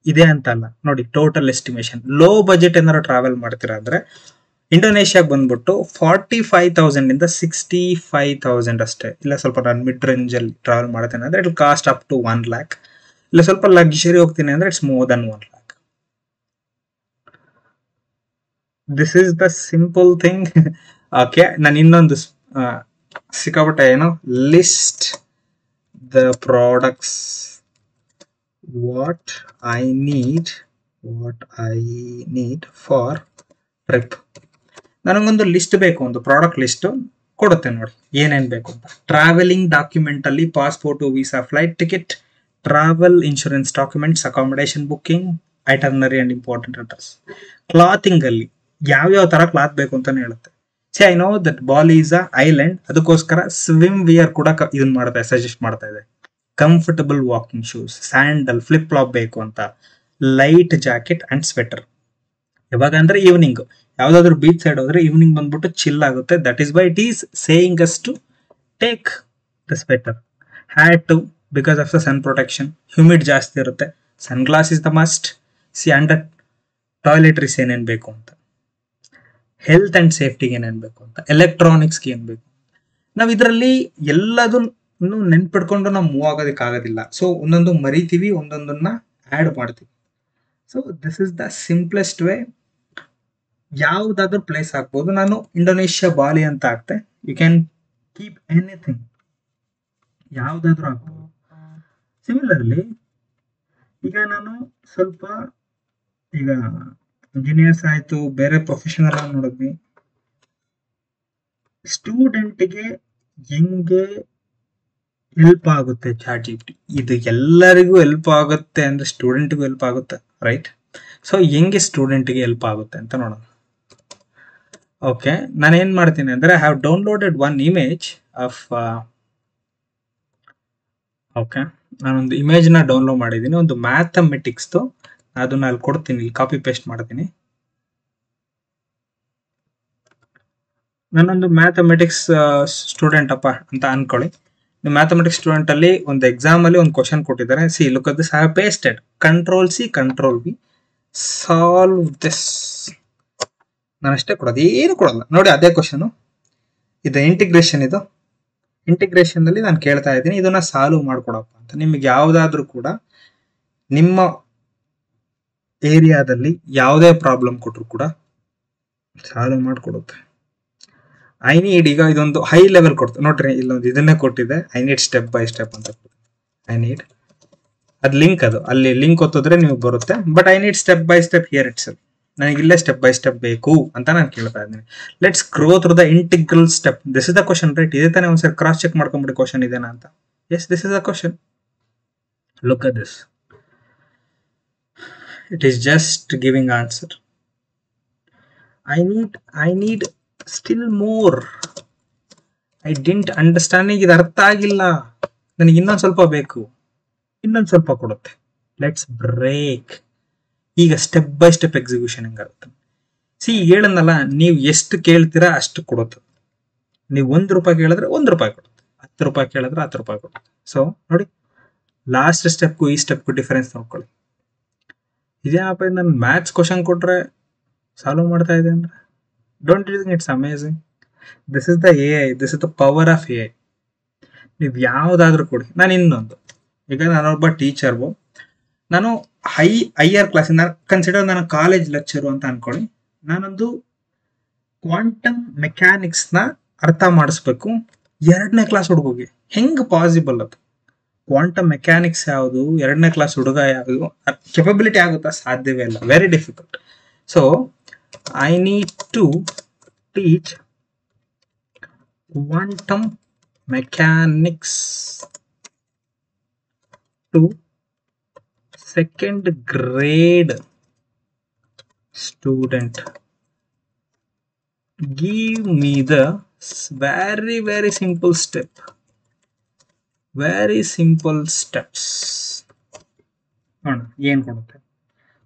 ಇದೆ ಅಂತ ಅಲ್ಲ ನೋಡಿ, ಟೋಟಲ್ ಎಸ್ಟಿಮೇಷನ್. ಲೋ ಬಜೆಟ್ ಏನಾದ್ರು ಟ್ರಾವೆಲ್ ಮಾಡ್ತೀರಾ ಅಂದ್ರೆ ಇಂಡೋನೇಷ್ಯಾಗೆ ಬಂದ್ಬಿಟ್ಟು 45,000 ಇಂದ 65,000 ಅಷ್ಟೇ. ಇಲ್ಲ ಸ್ವಲ್ಪ ನಾನು ಮಿಡ್ ರೇಂಜ್ ಅಲ್ಲಿ ಟ್ರಾವೆಲ್ ಮಾಡ್ತೇನೆ ಅಂದ್ರೆ it cost up to 1 lakh. ಇಲ್ಲ ಸ್ವಲ್ಪ ಲಕ್ಸುರಿ ಹೋಗ್ತೀನಿ ಅಂದ್ರೆ it's more than 1 lakh. This is the simple thing. Okay, ನಾನು ಇನ್ನೊಂದು ಸಿಕ್ಕಾಪಟ್ಟೆ ಏನು list the products what I need for trip. ನನಗೊಂದು ಲಿಸ್ಟ್ ಬೇಕು, ಒಂದು ಪ್ರಾಡಕ್ಟ್ ಲಿಸ್ಟ್ ಕೊಡುತ್ತೆ ನೋಡಿ ಏನೇನ್ ಬೇಕು ಅಂತ. ಟ್ರಾವೆಲಿಂಗ್ ಡಾಕ್ಯುಮೆಂಟ್ ಅಲ್ಲಿ passport, visa, flight ticket, travel insurance documents, accommodation booking, itinerary and important address. Clothing ಅಲ್ಲಿ ಯಾವ್ಯಾವ ತರ ಕ್ಲಾತ್ ಬೇಕು ಅಂತಾನೆ ಹೇಳುತ್ತೆ. C I know that Bali is a island, ಅದಕ್ಕೋಸ್ಕರ ಸ್ವಿಮ್ ವಿಯರ್ ಕೂಡ ಇದನ್ ಮಾಡ್ತಾ ಸಜೆಸ್ಟ್ ಮಾಡ್ತಾ ಇದೆ. Comfortable walking shoes, sandal, flip flop ಬೇಕು ಅಂತ, ಲೈಟ್ ಜಾಕೆಟ್ ಅಂಡ್ ಸ್ವೆಟರ್. ಯಾವಾಗ ಅಂದ್ರೆ ಈವ್ನಿಂಗ್, ಯಾವ್ದಾದ್ರು ಬೀಚ್ ಸೈಡ್ ಹೋದ್ರೆ ಈವ್ನಿಂಗ್ ಬಂದ್ಬಿಟ್ಟು ಚಿಲ್ ಆಗುತ್ತೆ. That is why it is saying us to take the sweater. Hat because of the sun protection, humid ಜಾಸ್ತಿ ಇರುತ್ತೆ. Sun glass is the must. See under toiletries ಏನೇನ್ ಬೇಕು ಅಂತ, health and ಸೇಫ್ಟಿಗೆ ಏನೇನ್ ಬೇಕು ಅಂತ, ಎಲೆಕ್ಟ್ರಾನಿಕ್ಸ್ಗೆ ಏನ್ ಬೇಕು. ನಾವ್ ಇದರಲ್ಲಿ ಎಲ್ಲದನ್ನು ನೆನ್ಪಿಡ್ಕೊಂಡು ನಾವು ಮೂವ್ ಆಗೋದಕ್ಕೆ ಆಗೋದಿಲ್ಲ. ಸೊ ಒಂದೊಂದು ಮರಿತೀವಿ, ಒಂದೊಂದನ್ನ ಆಡ್ ಮಾಡ್ತೀವಿ. So this is the simplest way. ಯಾವ್ದಾದ್ರು ಪ್ಲೇಸ್ ಹಾಕ್ಬೋದು. ನಾನು ಇಂಡೋನೇಷ್ಯಾ ಬಾಲಿ ಅಂತ ಹಾಕ್ತೆ. ಯು ಕ್ಯಾನ್ ಕೀಪ್ ಎನಿಥಿಂಗ್, ಯಾವ್ದಾದ್ರು ಹಾಕ್ಬೋದು. ಸಿಮಿಲರ್ಲಿ ಈಗ ನಾನು ಸ್ವಲ್ಪ ಈಗ ಇಂಜಿನಿಯರ್ಸ್ ಆಯ್ತು, ಬೇರೆ ಪ್ರೊಫೆಷನಲ್ ಆಗಿ ನೋಡಿದ್ವಿ. ಸ್ಟೂಡೆಂಟ್ಗೆ ಹೆಂಗೆ ಹೆಲ್ಪ್ ಆಗುತ್ತೆ ಚಾಟ್ ಜಿಪಿಟಿ? ಇದು ಎಲ್ಲರಿಗೂ ಹೆಲ್ಪ್ ಆಗುತ್ತೆ ಅಂದ್ರೆ ಸ್ಟೂಡೆಂಟ್ಗೂ ಹೆಲ್ಪ್ ಆಗುತ್ತೆ, ರೈಟ್? ಸೊ ಹೆಂಗೆ ಸ್ಟೂಡೆಂಟ್ಗೆ ಹೆಲ್ಪ್ ಆಗುತ್ತೆ ಅಂತ ನೋಡೋಣ. ಓಕೆ, ನಾನು ಏನ್ ಮಾಡ್ತೀನಿ ಅಂದ್ರೆ I have downloaded one image of okay, ನಾನೊಂದು ಇಮೇಜ್ ನ ಡೌನ್ಲೋಡ್ ಮಾಡಿದ್ದೀನಿ, ಒಂದು ಮ್ಯಾಥಮೆಟಿಕ್ಸ್. ಅದನ್ನ ಅಲ್ಲಿ ಕೊಡ್ತೀನಿ, ಕಾಪಿ ಪೇಸ್ಟ್ ಮಾಡ್ತೀನಿ. ನಾನೊಂದು ಮ್ಯಾಥಮೆಟಿಕ್ಸ್ ಸ್ಟೂಡೆಂಟ್ ಅಪ್ಪ ಅಂತ ಅನ್ಕೊಳ್ಳಿ. ಮ್ಯಾಥಮೆಟಿಕ್ಸ್ ಸ್ಟೂಡೆಂಟ್ ಅಲ್ಲಿ ಒಂದು ಎಕ್ಸಾಮ್ ಅಲ್ಲಿ ಒಂದು ಕ್ವಶನ್ ಕೊಟ್ಟಿದ್ದಾರೆ. See look at this, I have pasted control C control V, solve this. ನಾನು ಅಷ್ಟೇ ಕೊಡೋದು, ಏನು ಕೊಡಲ್ಲ ನೋಡಿ. ಅದೇ ಕ್ವಶನ್ ಇದು ಇಂಟಿಗ್ರೇಷನ್. ಇದು ಇಂಟಿಗ್ರೇಷನ್ ಅಲ್ಲಿ ನಾನು ಕೇಳ್ತಾ ಇದ್ದೀನಿ, ಇದನ್ನ ಸಾಲ್ವ್ ಮಾಡ್ಕೊಡಪ್ಪ ಅಂತ. ನಿಮ್ಗೆ ಯಾವ್ದಾದ್ರು ಕೂಡ ನಿಮ್ಮ ಏರಿಯಾದಲ್ಲಿ ಯಾವುದೇ ಪ್ರಾಬ್ಲಮ್ ಕೊಟ್ಟರು ಕೂಡ ಸಾಲ್ವ್ ಮಾಡ್ಕೊಡುತ್ತೆ. ಐ ನೀಡ್, ಈಗ ಇದೊಂದು ಹೈ ಲೆವೆಲ್ ಕೊಡ್ತು ನೋಡ್ರಿ, ಇಲ್ಲೊಂದು ಇದನ್ನೇ ಕೊಟ್ಟಿದೆ, I need step by step ಅಂತ. ಐ ನೀಡ್ ಅದು ಲಿಂಕ್, ಅದು ಅಲ್ಲಿ ಲಿಂಕ್ ಒತ್ತಿದ್ರೆ ನಿಮಗೆ ಬರುತ್ತೆ. But I need step by step here it's. ನನಗೆ ಇಲ್ಲೇ ಸ್ಟೆಪ್ ಬೈ ಸ್ಟೆಪ್ ಬೇಕು ಅಂತ ನಾನು ಕೇಳ್ತಾ ಇದ್ದೀನಿ. Let's grow through the integral step. This is the question, right? ಇದೇ ತಾನೇ ಒಂದ್ಸರಿ ಕ್ರಾಸ್ ಚೆಕ್ ಮಾಡ್ಕೊಂಬಿಡಿ ಕ್ವಶನ್ ಇದೇನಾ ಅಂತ. Yes, this is the question. Look at this, it is just giving answer. I need still more. I didn't understand. ಇದು ಅರ್ಥ ಆಗಿಲ್ಲ, ನನಗೆ ಇನ್ನೊಂದು ಸ್ವಲ್ಪ ಬೇಕು, ಇನ್ನೊಂದು ಸ್ವಲ್ಪ ಕೊಡುತ್ತೆ. Let's break. ಈಗ ಸ್ಟೆಪ್ ಬೈ ಸ್ಟೆಪ್ ಎಕ್ಸಿಕ್ಯೂಷನ್ ಹೆಂಗಾಗುತ್ತೆ. ಸಿ ಹೇಳನ್ನಲ್ಲ, ನೀವು ಎಷ್ಟು ಕೇಳ್ತೀರಾ ಅಷ್ಟು ಕೊಡುತ್ತೆ. ನೀವು ₹1 ಕೇಳಿದ್ರೆ ₹1 ಕೊಡುತ್ತೆ, ₹10 ಕೇಳಿದ್ರೆ ₹10 ಕೊಡುತ್ತೆ. ಸೊ ನೋಡಿ, ಲಾಸ್ಟ್ ಸ್ಟೆಪ್ಗೂ ಈ ಸ್ಟೆಪ್ಗೂ ಡಿಫರೆನ್ಸ್ ನೋಡ್ಕೊಳ್ಳಿ. ಇದೇನಪ್ಪ, ನಾನು ಮ್ಯಾಥ್ಸ್ ಕ್ವಶನ್ ಕೊಟ್ರೆ ಸಾಲ್ವ್ ಮಾಡ್ತಾ ಇದೆ ಅಂದ್ರೆ, don't you think it's amazing? This is the AI, this is the power of AI. ನೀವು ಯಾವ್ದಾದ್ರು ಕೊಡಿ. ನಾನು ಇನ್ನೊಂದು, ಈಗ ನಾನೊಬ್ಬ ಟೀಚರ್ಗು, ನಾನು ಹೈಯರ್ ಕ್ಲಾಸ್, ನಾನು ಕನ್ಸಿಡರ್ ನಾನು ಕಾಲೇಜ್ ಲೆಕ್ಚರು ಅಂತ ಅನ್ಕೊಳ್ಳಿ. ನಾನೊಂದು ಕ್ವಾಂಟಮ್ ಮೆಕ್ಯಾನಿಕ್ಸ್ ನ ಅರ್ಥ ಮಾಡಿಸ್ಬೇಕು 2ನೇ ಕ್ಲಾಸ್ ಹುಡುಗಿಗೆ. ಹೆಂಗ್ ಪಾಸಿಬಲ್ ಅದು? ಕ್ವಾಂಟಮ್ ಮೆಕ್ಯಾನಿಕ್ಸ್ ಯಾವುದು, 2ನೇ ಕ್ಲಾಸ್ ಹುಡುಗ ಯಾವುದು, ಕೆಪಬಿಲಿಟಿ ಆಗುತ್ತಾ? ಸಾಧ್ಯವೇ ಇಲ್ಲ, very difficult. So I need to teach quantum mechanics to 2nd grade student, give me the very simple step, very simple steps. ಏನ್ ಕೊಡುತ್ತೆ?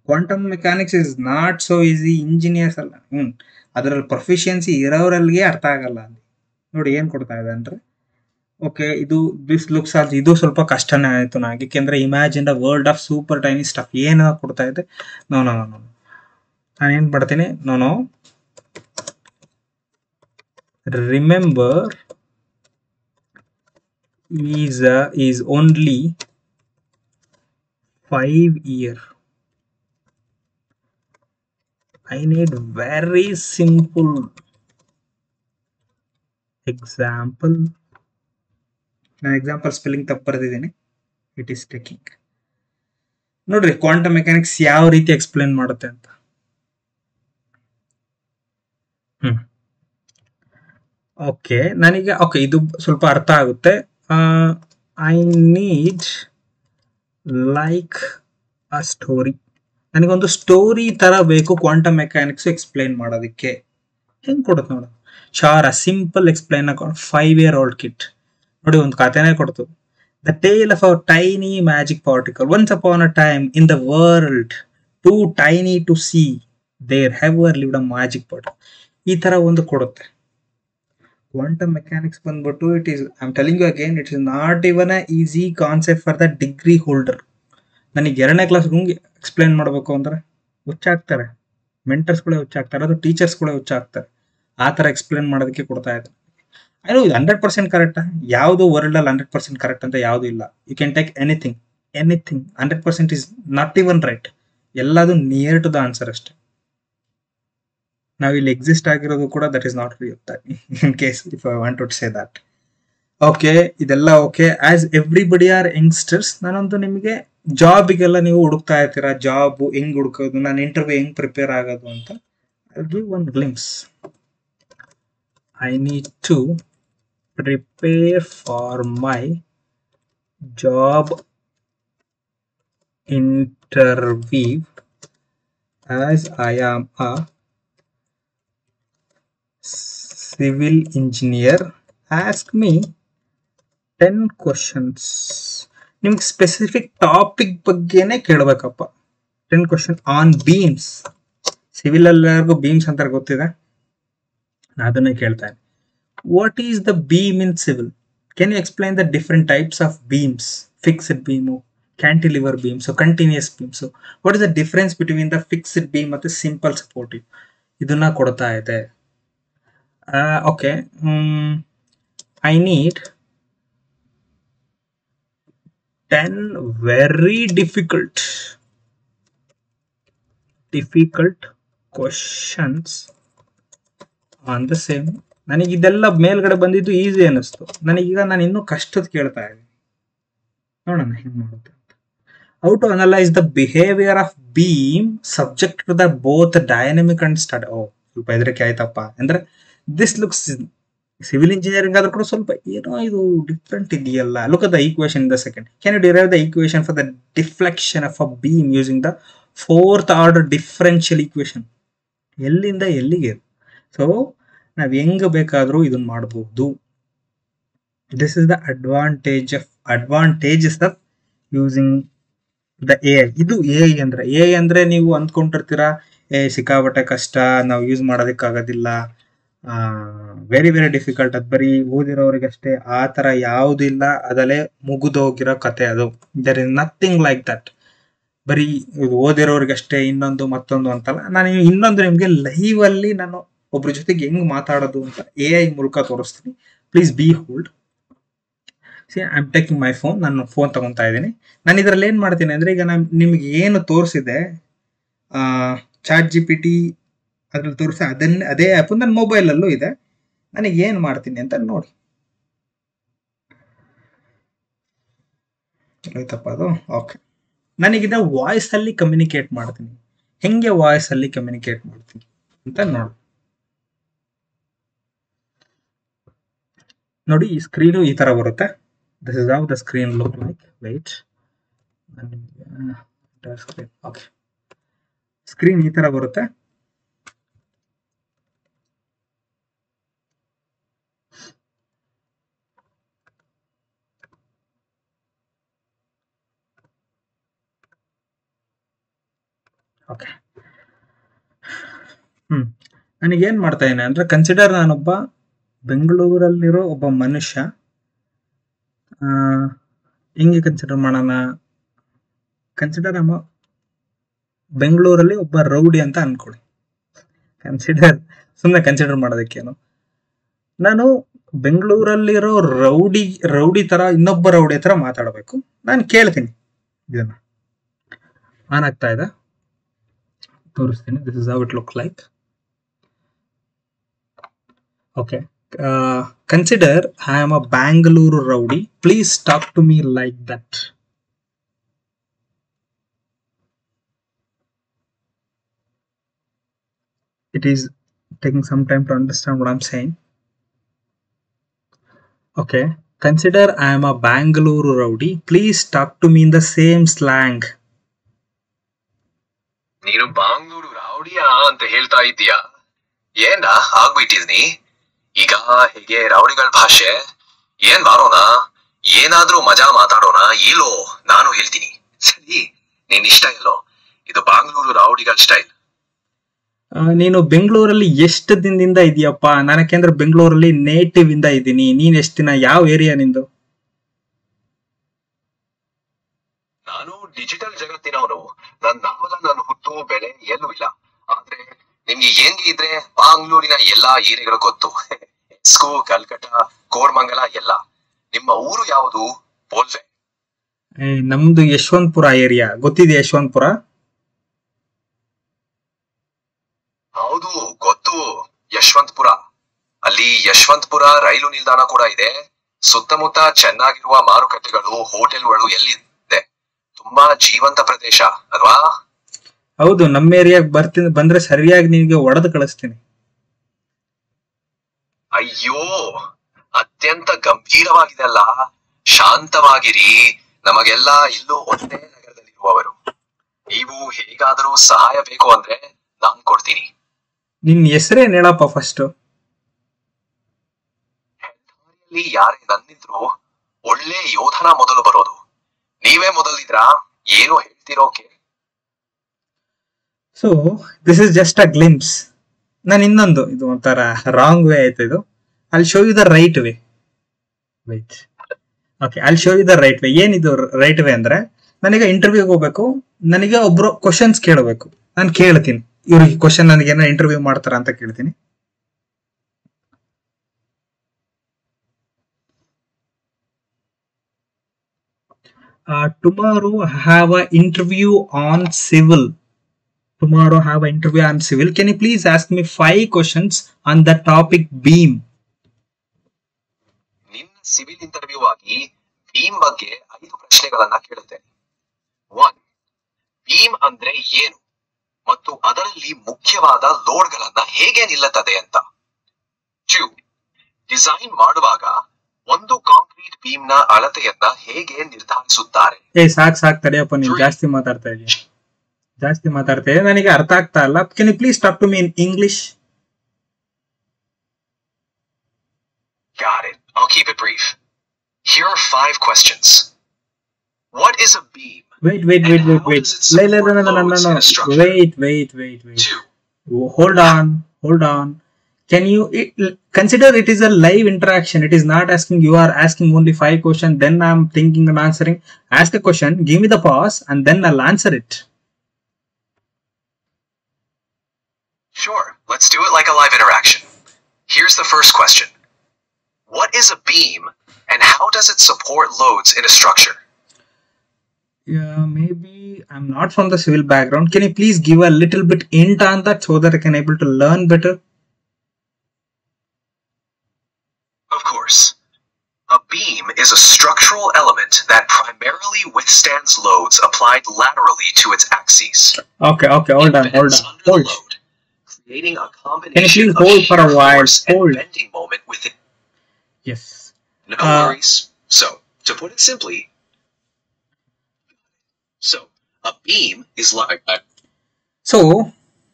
Quantum mechanics is not so easy. Engineers ಅಲ್ಲ, ಅದರಲ್ಲಿ proficiency ಇರೋರಲ್ಲಿಗೆ ಅರ್ಥ ಆಗಲ್ಲ. ನೋಡಿ ಏನ್ ಕೊಡ್ತಾ ಇದೆ ಅಂದ್ರೆ, ಓಕೆ ಇದು ದಿಸ್ ಲುಕ್ಸ್ ಆಲ್ಸೋ, ಇದು ಸ್ವಲ್ಪ ಕಷ್ಟನೇ ಆಯ್ತು ನನಗೆ, ಯಾಕೆಂದ್ರೆ imagine the world of super tiny stuff ಏನು ಕೊಡ್ತಾ ಇದೆ. ನಾನು ಏನ್ ಮಾಡ್ತೀನಿ, remember is only 5 year. I need very simple example. ನಾನು ಎಕ್ಸಾಂಪಲ್ ಸ್ಪೆಲ್ಲಿಂಗ್ ತಪ್ಪು ಬರೆದಿದ್ದೀನಿ. It is taking. ನೋಡ್ರಿ ಕ್ವಾಂಟಮ್ ಮೆಕ್ಯಾನಿಕ್ಸ್ ಯಾವ ರೀತಿ ಎಕ್ಸ್ಪ್ಲೇನ್ ಮಾಡುತ್ತೆ ಅಂತ. ಓಕೆ, ನನಗೆ ಇದು ಸ್ವಲ್ಪ ಅರ್ಥ ಆಗುತ್ತೆ. I need like a story. ನನಗೊಂದು ಸ್ಟೋರಿ ತರ ಬೇಕು ಕ್ವಾಂಟಮ್ ಮೆಕ್ಯಾನಿಕ್ಸ್ ಎಕ್ಸ್ಪ್ಲೇನ್ ಮಾಡೋದಕ್ಕೆ. ಹೆಂಗ್ ಕೊಡುತ್ತೆ ನೋಡ, share a simple explain 5-year-old kid. ನೋಡಿ ಒಂದು ಕಥೆನೇ ಕೊಡ್ತು. The tale of a tiny magic particle. Once upon a time in the world too tiny to see there ever lived a magic particle. ಈ ತರ ಒಂದು ಕೊಡುತ್ತೆ. ಕ್ವಾಂಟಮ್ ಮೆಕ್ಯಾನಿಕ್ಸ್ ಬಂದ್ಬಿಟ್ಟು it is, I am telling you again, it is not even a easy concept for the degree holder. ನನಗೆ 2ನೇ class ರೂಮ್ಗೆ explain ಮಾಡಬೇಕು ಅಂದ್ರೆ ಹುಚ್ಚಾಗ್ತಾರೆ, ಮೆಂಟರ್ಸ್ಗಳೇ ಹುಚ್ಚಾಗ್ತಾರೆ, ಅದು ಟೀಚರ್ಸ್ಗಳೇ ಹುಚ್ಚಾಗ್ತಾರೆ. ಆ ಥರ ಎಕ್ಸ್ಪ್ಲೇನ್ ಮಾಡೋದಕ್ಕೆ ಕೊಡ್ತಾ ಇದೆ. ಇದು 100% ಕರೆಕ್ಟಾ? ಯಾವುದು ವರ್ಲ್ಡ್ ಅಲ್ಲಿ 100% ಕರೆಕ್ಟ್ ಅಂತ ಯಾವುದು ಇಲ್ಲ. You can take anything 100% is not even right. ಎಲ್ಲದು ನಿಯರ್ ಟು ದ ಆನ್ಸರ್ ಅಷ್ಟೇ. ನಾವು ಇಲ್ಲಿ ಎಕ್ಸಿಸ್ಟ್ ಆಗಿರೋದು ಕೂಡ that is not real, in case if I want to say that. Okay, ಇದೆಲ್ಲ okay. As everybody are youngsters, ನಾನೊಂದು ನಿಮಗೆ ಜಾಬಿಗೆಲ್ಲ ನೀವು ಹುಡುಕ್ತಾ ಇರ್ತೀರಾ, ಜಾಬ್ ಹೆಂಗ್ ಹುಡುಕೋದು, ನಾನು ಇಂಟರ್ವ್ಯೂ ಹೆಂಗ್ ಪ್ರಿಪೇರ್ ಆಗೋದು ಅಂತ. I give one glimpse. I need to prepare for my job interview as I am a civil engineer. Ask me 10 questions. ನಿಮ್ಗೆ ಸ್ಪೆಸಿಫಿಕ್ ಟಾಪಿಕ್ ಬಗ್ಗೆನೇ ಕೇಳಬೇಕಪ್ಪ. 10 ಕ್ವಶನ್ ಆನ್ ಬೀಮ್ಸ್. ಸಿವಿಲ್ ಎಲ್ಲರಿಗೂ ಬೀಮ್ಸ್ ಅಂತ ಗೊತ್ತಿದೆ, ಅದನ್ನೇ ಕೇಳ್ತಾನೆ. What is the beam in civil? Can you explain the different types of beams? Fixed beam, cantilever beams, continuous beams. What is the difference between the fixed beam ಮತ್ತು simple supportive? ಇದನ್ನ ಕೊಡ್ತಾ ಇದೆ. Okay, I need 10 very difficult questions on the same. ನನಗೆ ಇದೆಲ್ಲ ಮೇಲ್ಗಡೆ ಬಂದಿದ್ದು easy ಅನ್ನಿಸ್ತು, ನನಗೀಗ ನಾನು ಇನ್ನೂ ಕಷ್ಟದ ಕೇಳ್ತಾ ಇದ್ದೀನಿ. ನೋಡೋಣ ಹೆಂಗ್ ಮಾಡುತ್ತೆ. How to analyze the behavior of beam subject to the both dynamic and static. ಸ್ವಲ್ಪ ಹೆದರಿಕೆ ಆಯ್ತಪ್ಪ. ಅಂದ್ರೆ ದಿಸ್ ಲುಕ್ಸ್ ಸಿವಿಲ್ ಇಂಜಿನಿಯರಿಂಗ್ ಆದ್ರೂ ಕೂಡ ಸ್ವಲ್ಪ ಏನೋ ಇದು ಡಿಫ್ರೆಂಟ್ ಇದೆಯಲ್ಲ. Look at the equation in the second. Can you derive the equation for the deflection of a beam using the 4th order differential equation? ಎಲ್ಲಿಂದ ಎಲ್ಲಿಗೆ? ಸೊ ನಾವ್ ಹೆಂಗ್ ಬೇಕಾದ್ರೂ ಇದನ್ನ ಮಾಡಬಹುದು. This is the advantages of using the AI. ಇದು AI ಅಂದ್ರೆ ನೀವು ಅಂದ್ಕೊಂಡಿರ್ತೀರಾ ಸಿಕ್ಕಾಪಟ್ಟೆ ಕಷ್ಟ, ನಾವು ಯೂಸ್ ಮಾಡೋದಕ್ಕಾಗೋದಿಲ್ಲ, ವೆರಿ ಡಿಫಿಕಲ್ಟ್, ಅದು ಬರೀ ಓದಿರೋರಿಗಷ್ಟೇ. ಆ ತರ ಯಾವ್ದು ಇಲ್ಲ, ಅದಲ್ಲೇ ಮುಗಿದೋಗಿರೋ ಕತೆ ಅದು. There is nothing like that. ಬರೀ ಓದಿರೋರಿಗಷ್ಟೇ ಇನ್ನೊಂದು ಮತ್ತೊಂದು ಅಂತಲ್ಲ. ನಾನು ಇನ್ನೊಂದು ನಿಮ್ಗೆ ಲೈವ್ ಅಲ್ಲಿ ನಾನು ಒಬ್ರ ಜೊತೆಗೆ ಹೆಂಗ್ ಮಾತಾಡೋದು ಅಂತ AI ಮೂಲಕ ತೋರಿಸ್ತೀನಿ. Please be hold. I am taking my phone. ನಾನು ಫೋನ್ ತಗೊಂತಾ ಇದ್ದೀನಿ. ನಾನು ಇದ್ರಲ್ಲಿ ಏನ್ ಮಾಡ್ತೀನಿ ಅಂದ್ರೆ, ಈಗ ನಾನು ನಿಮ್ಗೆ ಏನು ತೋರಿಸಿದೆ ChatGPT ಅದ್ರಲ್ಲಿ ತೋರಿಸಿ ಅದೇ ಆ್ಯಪ್ ನನ್ನ ಮೊಬೈಲಲ್ಲೂ ಇದೆ. ನನಗೆ ಏನು ಮಾಡ್ತೀನಿ ಅಂತ ನೋಡಿ. ಆಯ್ತಪ್ಪ ಅದು. ಓಕೆ, ನನಗಿದ ವಾಯ್ಸ್ ಅಲ್ಲಿ ಕಮ್ಯುನಿಕೇಟ್ ಮಾಡ್ತೀನಿ. ಹೆಂಗೆ ವಾಯ್ಸ್ ಅಲ್ಲಿ ಕಮ್ಯುನಿಕೇಟ್ ಮಾಡ್ತೀನಿ ಅಂತ ನೋಡಿ. ಈ ಸ್ಕ್ರೀನು ಈ ತರ ಬರುತ್ತೆ. This is how the screen look like. Wait, screen okay, screen ಈ ತರ ಬರುತ್ತೆ. ಓಕೆ. ನನಗೇನು ಮಾಡ್ತಾ ಇದ್ದೇನೆ ಅಂದರೆ, ಕನ್ಸಿಡರ್ ನಾನೊಬ್ಬ ಬೆಂಗಳೂರಲ್ಲಿರೋ ಒಬ್ಬ ಮನುಷ್ಯ. ಹೆಂಗೆ ಕನ್ಸಿಡರ್ ಮಾಡೋಣ? ಕನ್ಸಿಡರ್ ನಮ್ಮ ಬೆಂಗಳೂರಲ್ಲಿ ಒಬ್ಬ ರೌಡಿ ಅಂತ ಅನ್ಕೊಳ್ಳಿ. ಸುಮ್ಮನೆ ಕನ್ಸಿಡರ್ ಮಾಡೋದಕ್ಕೇನು, ನಾನು ಬೆಂಗಳೂರಲ್ಲಿರೋ ರೌಡಿ ತರ ಇನ್ನೊಬ್ಬ ರೌಡಿ ಹತ್ರ ಮಾತಾಡಬೇಕು. ನಾನು ಕೇಳ್ತೀನಿ, ಇದನ್ನ ಆನ್ ಆಗ್ತಾ ಇದೆ, ತೋರಿಸ್ತೀನಿ. This is how it look like. Okay, consider I am a Bangalore rowdy, please talk to me like that. It is taking some time to understand what I'm saying. Okay, consider I am a Bangalore rowdy. Please talk to me in the same slang. ನೀನು ಬಾಂಗ್ಳೂರು ರೌಡಿಯಾ ಅಂತ ಹೇಳ್ತಾ ಇದ್ದೀಯಾ? ಏನ ಆಗ್ಬಿಟ್ಟಿದ್ನಿ ಈಗ? ಹೇಗೆ ರೌಡಿಗಳ ಭಾಷೆ? ಏನ್ ಮಾಡೋಣ? ಏನಾದ್ರೂ ಮಜಾ ಮಾತಾಡೋಣ? ಇಲ್ಲೋ ನಾನು ಹೇಳ್ತೀನಿ. ಸರಿ, ನೀನ್ ಇಷ್ಟ ಇಲ್ಲೋ, ಇದು ಬಾಂಗ್ಳೂರು ರೌಡಿಗಳ ಸ್ಟೈಲ್. ನೀನು ಬೆಂಗಳೂರಲ್ಲಿ ಎಷ್ಟು ದಿನದಿಂದ ಇದೆಯಪ್ಪ? ನನಗೇಂದ್ರೆ ಬೆಂಗಳೂರಲ್ಲಿ ನೇಟಿವ್ ಇಂದ ಇದ್ದೀನಿ. ನೀನ್ ಎಷ್ಟು ದಿನ? ಯಾವ ಏರಿಯಾ ನಿಂದು? ನಾನು ಡಿಜಿಟಲ್ ಜಗತ್ತಿನವನು. ನನ್ನ ಹುಟ್ಟು ಬೆಳೆ ಎಲ್ಲೂ ಇಲ್ಲ. ಆದ್ರೆ ನಿಮ್ಗೆ ಹೆಂಗೆ ಇದ್ರೆ ಬಾಂಗ್ಳೂರಿನ ಎಲ್ಲಾ ಏರಿಯಾಗಳು ಗೊತ್ತು. ಎಸ್ಕು, ಕಲ್ಕಟ್ಟ, ಕೋರ್ಮಂಗಲ ಎಲ್ಲ. ನಿಮ್ಮ ಊರು ಯಾವುದು? ಬೋಲ್ವೆ. ನಮ್ದು ಯಶವಂತಪುರ ಏರಿಯಾ. ಗೊತ್ತಿದೆ ಯಶವಂತಪುರ? ಹೌದು, ಗೊತ್ತು, ಯಶವಂತಪುರ. ಅಲ್ಲಿ ಯಶವಂತಪುರ ರೈಲು ನಿಲ್ದಾಣ ಕೂಡ ಇದೆ. ಸುತ್ತಮುತ್ತ ಚೆನ್ನಾಗಿರುವ ಮಾರುಕಟ್ಟೆಗಳು, ಹೋಟೆಲ್ಗಳು ಎಲ್ಲಿದೆ. ತುಂಬಾ ಜೀವಂತ ಪ್ರದೇಶ ಅಲ್ವಾ? ಹೌದು, ನಮ್ಮ ಏರಿಯಾಗ ಬಂದ್ರೆ ಸರಿಯಾಗಿ ನಿನ್ಗೆ ಒಡೆದು ಕಳಿಸ್ತೀನಿ. ಅಯ್ಯೋ, ಅತ್ಯಂತ ಗಂಭೀರವಾಗಿದೆಲ್ಲ. ಶಾಂತವಾಗಿರಿ. ನಮಗೆಲ್ಲ ಇಲ್ಲೂ ಒಂದೇ ನಗರದಲ್ಲಿರುವವರು. ನೀವು ಹೇಗಾದರೂ ಸಹಾಯ ಬೇಕು ಅಂದ್ರೆ ನಾನ್ ಕೊಡ್ತೀನಿ. ನಿನ್ ಹೆಸರೇನ್ ಹೇಳಪ್ಪ ಫಸ್ಟ್? ಯಾರೇ ನನ್ನಿದ್ರು ಒಳ್ಳೆ ಯೋಧನ ಮೊದಲು ಬರೋದು. ನೀವೇ ಮೊದಲಿದ್ರಾ? ಏನು ಹೇಳ್ತಿರೋಕೆ? So this is just a glimpse. ನಾನು ಇನ್ನೊಂದು, ಇದು ಒಂಥರ ರಾಂಗ್ ವೇ ಆಯ್ತು ಇದು. I'll show you the right way. Wait. Okay, I'll show you the right way. ಏನಿದು ರೈಟ್ ವೇ ಅಂದ್ರೆ, ನನಗೆ ಇಂಟರ್ವ್ಯೂಗೆ ಹೋಗ್ಬೇಕು, ನನಗೆ ಒಬ್ರು ಕ್ವಶನ್ಸ್ ಕೇಳಬೇಕು. ನಾನು ಕೇಳ್ತೀನಿ, ಇವ್ರಿಗೆ ಕ್ವಶನ್ ನನಗೇನೋ ಇಂಟರ್ವ್ಯೂ ಮಾಡ್ತಾರ ಅಂತ ಕೇಳ್ತೀನಿ. Tomorrow I have an interview on civil. Tomorrow I have an interview on civil. Can you please ask me 5 questions on the topic beam? ನಿನ್ನ ಸಿವಿಲ್ ಇಂಟರ್ವ್ಯೂ ಆಗಿ ಬೀಮ್ ಬಗ್ಗೆ 5 ಪ್ರಶ್ನೆಗಳನ್ನ ಕೇಳುತ್ತೇನೆ. 1. ಬೀಮ್ ಅಂದ್ರೆ ಏನು ಮತ್ತು ಅದರಲ್ಲಿ ಮುಖ್ಯವಾದ ಲೋಡ್ಗಳನ್ನ ಹೇಗೆ ನಿಲ್ಲುತ್ತದೆ ಅಂತ. 2. ಡಿಸೈನ್ ಮಾಡುವಾಗ ಒಂದು ಕಾಂಕ್ರೀಟ್ ಬೀಮ್ ನ ಅಳತೆಯನ್ನ ಹೇಗೆ ನಿರ್ಧರಿಸುತ್ತಾರೆ? ಸಾಕ್ ತಡೆಯಪ್ಪ, ನೀನು ಜಾಸ್ತಿ ಮಾತಾಡ್ತಾ ಇದೀಯ. ನನಗೆ ಅರ್ಥ ಆಗ್ತಾ ಇಲ್ಲ. Can you please talk to me in English? Got it. I'll keep it brief. Here are 5 questions. What is a beam? Wait. Wait. Hold on. Can you consider it is a live interaction? It is not asking, you are asking only 5 questions, then I am thinking and answering. Ask a question, give me the pause, and then I'll answer it. Sure, let's do it like a live interaction. Here's the first question. What is a beam and how does it support loads in a structure? Yeah, maybe I'm not from the civil background. Can you please give a little bit hint on that so that I can able to learn better? Of course. A beam is a structural element that primarily withstands loads applied laterally to its axes. Okay, hold on. Load, creating a combination. Can you please hold for a while? Hold. Bending moment within. Yes. No worries. So, to put it simply, a beam is like a... So,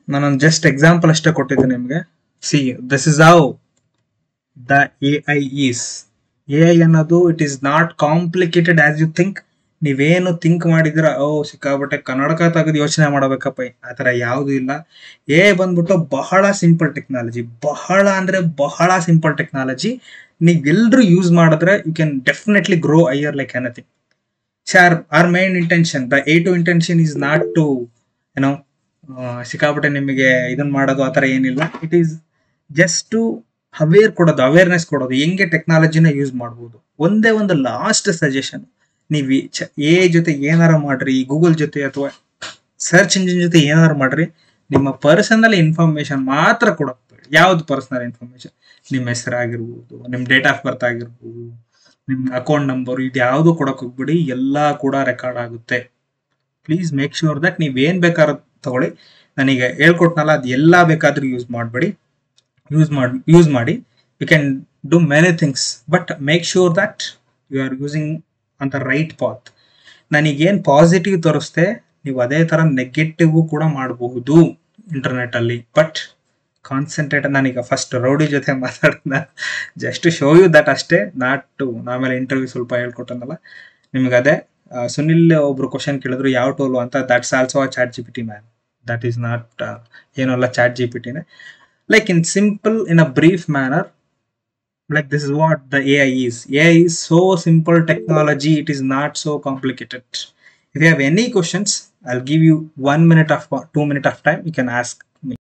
ನಾನು just example ಅಷ್ಟೇ ಕೊಟ್ಟಿದ್ದೀನಿ ನಿಮಗೆ. See, this is how the AI is. AI ಅನ್ನೋದು, it is not complicated as you think. ನೀವೇನು think ಮಾಡಿದ್ರ ಸಿಕ್ಕಾಬಟ್ಟೆ ಕನ್ನಡಕ ತೆಗೆದು ಯೋಚನೆ ಮಾಡಬೇಕಪ್ಪ, ಆ ಥರ ಯಾವುದು ಇಲ್ಲ. ಎ ಬಂದ್ಬಿಟ್ಟು ಬಹಳ ಸಿಂಪಲ್ ಟೆಕ್ನಾಲಜಿ, ಬಹಳ ಅಂದ್ರೆ ಬಹಳ ಸಿಂಪಲ್ ಟೆಕ್ನಾಲಜಿ. ನೀವೆಲ್ಲರೂ ಯೂಸ್ ಮಾಡಿದ್ರೆ you can definitely grow higher like anything. Our main intention, the A2 intention is not to ಏನೋ ಸಿಕ್ಕಾಪಟ್ಟೆ ನಿಮಗೆ ಇದನ್ನ ಮಾಡೋದು ಆ ಥರ ಏನಿಲ್ಲ. It is just to awareness ಕೊಡೋದು, ಹೆಂಗೆ ಟೆಕ್ನಾಲಜಿನ ಯೂಸ್ ಮಾಡ್ಬೋದು. ಒಂದೇ ಒಂದು ಲಾಸ್ಟ್ ಸಜೆಷನ್, ನೀವು ಜೊತೆ ಏನಾರ ಮಾಡ್ರಿ, ಗೂಗಲ್ ಜೊತೆ ಅಥವಾ ಸರ್ಚ್ ಇಂಜಿನ್ ಜೊತೆ ಏನಾರು ಮಾಡ್ರಿ, ನಿಮ್ಮ ಪರ್ಸನಲ್ ಇನ್ಫಾರ್ಮೇಶನ್ ಮಾತ್ರ ಕೊಡೋಕ್ಬೇಡಿ. ಯಾವ್ದು ಪರ್ಸನಲ್ ಇನ್ಫಾರ್ಮೇಶನ್? ನಿಮ್ಮ ಹೆಸರಾಗಿರ್ಬೋದು, ನಿಮ್ಮ ಡೇಟ್ ಆಫ್ ಬರ್ತ್ ಆಗಿರ್ಬೋದು, ನಿಮ್ಮ ಅಕೌಂಟ್ ನಂಬರ್, ಇದು ಯಾವುದು ಕೊಡಕ್ ಹೋಗ್ಬಿಡಿ. ಎಲ್ಲ ಕೂಡ ರೆಕಾರ್ಡ್ ಆಗುತ್ತೆ. ಪ್ಲೀಸ್ ಮೇಕ್ ಶ್ಯೂರ್ ದಟ್ ನೀವೇನ್ ಬೇಕಾದ್ರೂ ತಗೊಳ್ಳಿ. ನನಗೆ ಹೇಳ್ಕೊಟ್ನಲ್ಲ, ಅದು ಎಲ್ಲ ಬೇಕಾದ್ರೂ ಯೂಸ್ ಮಾಡಿ. You can do many things, but make sure that you are using on the right path. ನನಗೇನು ಪಾಸಿಟಿವ್ ತೋರಿಸ್ತೆ, ನೀವು ಅದೇ ಥರ ನೆಗೆಟಿವ್ ಕೂಡ ಮಾಡಬಹುದು ಇಂಟರ್ನೆಟ್ ಅಲ್ಲಿ. ಬಟ್ ಕಾನ್ಸಂಟ್ರೇಟ್, ನಾನೀಗ ಫಸ್ಟ್ ರೌಡಿ ಜೊತೆ ಮಾತಾಡ್ತೀನಿ, ಜಸ್ಟ್ ಶೋ ಯು ದಟ್ ಅಷ್ಟೇ, ನಾಟ್ ಟು ಆಮೇಲೆ ಇಂಟರ್ವ್ಯೂ ಸ್ವಲ್ಪ ಹೇಳ್ಕೊಟ್ಟನಲ್ಲ ನಿಮ್ಗೆ. ಅದೇ ಸುನಿಲ್ ಒಬ್ರು ಕ್ವಶನ್ ಕೇಳಿದ್ರು ಯಾವ ಟೂಲು ಅಂತ. That's also chat GPT man. That is not ಏನಲ್ಲ ಚಾಟ್ GPTನೇ. Like in simple, in a brief manner, like this is what the AI is. AI is so simple technology, it is not so complicated. If you have any questions, I'll give you 1 minute of 2 minute of time, you can ask.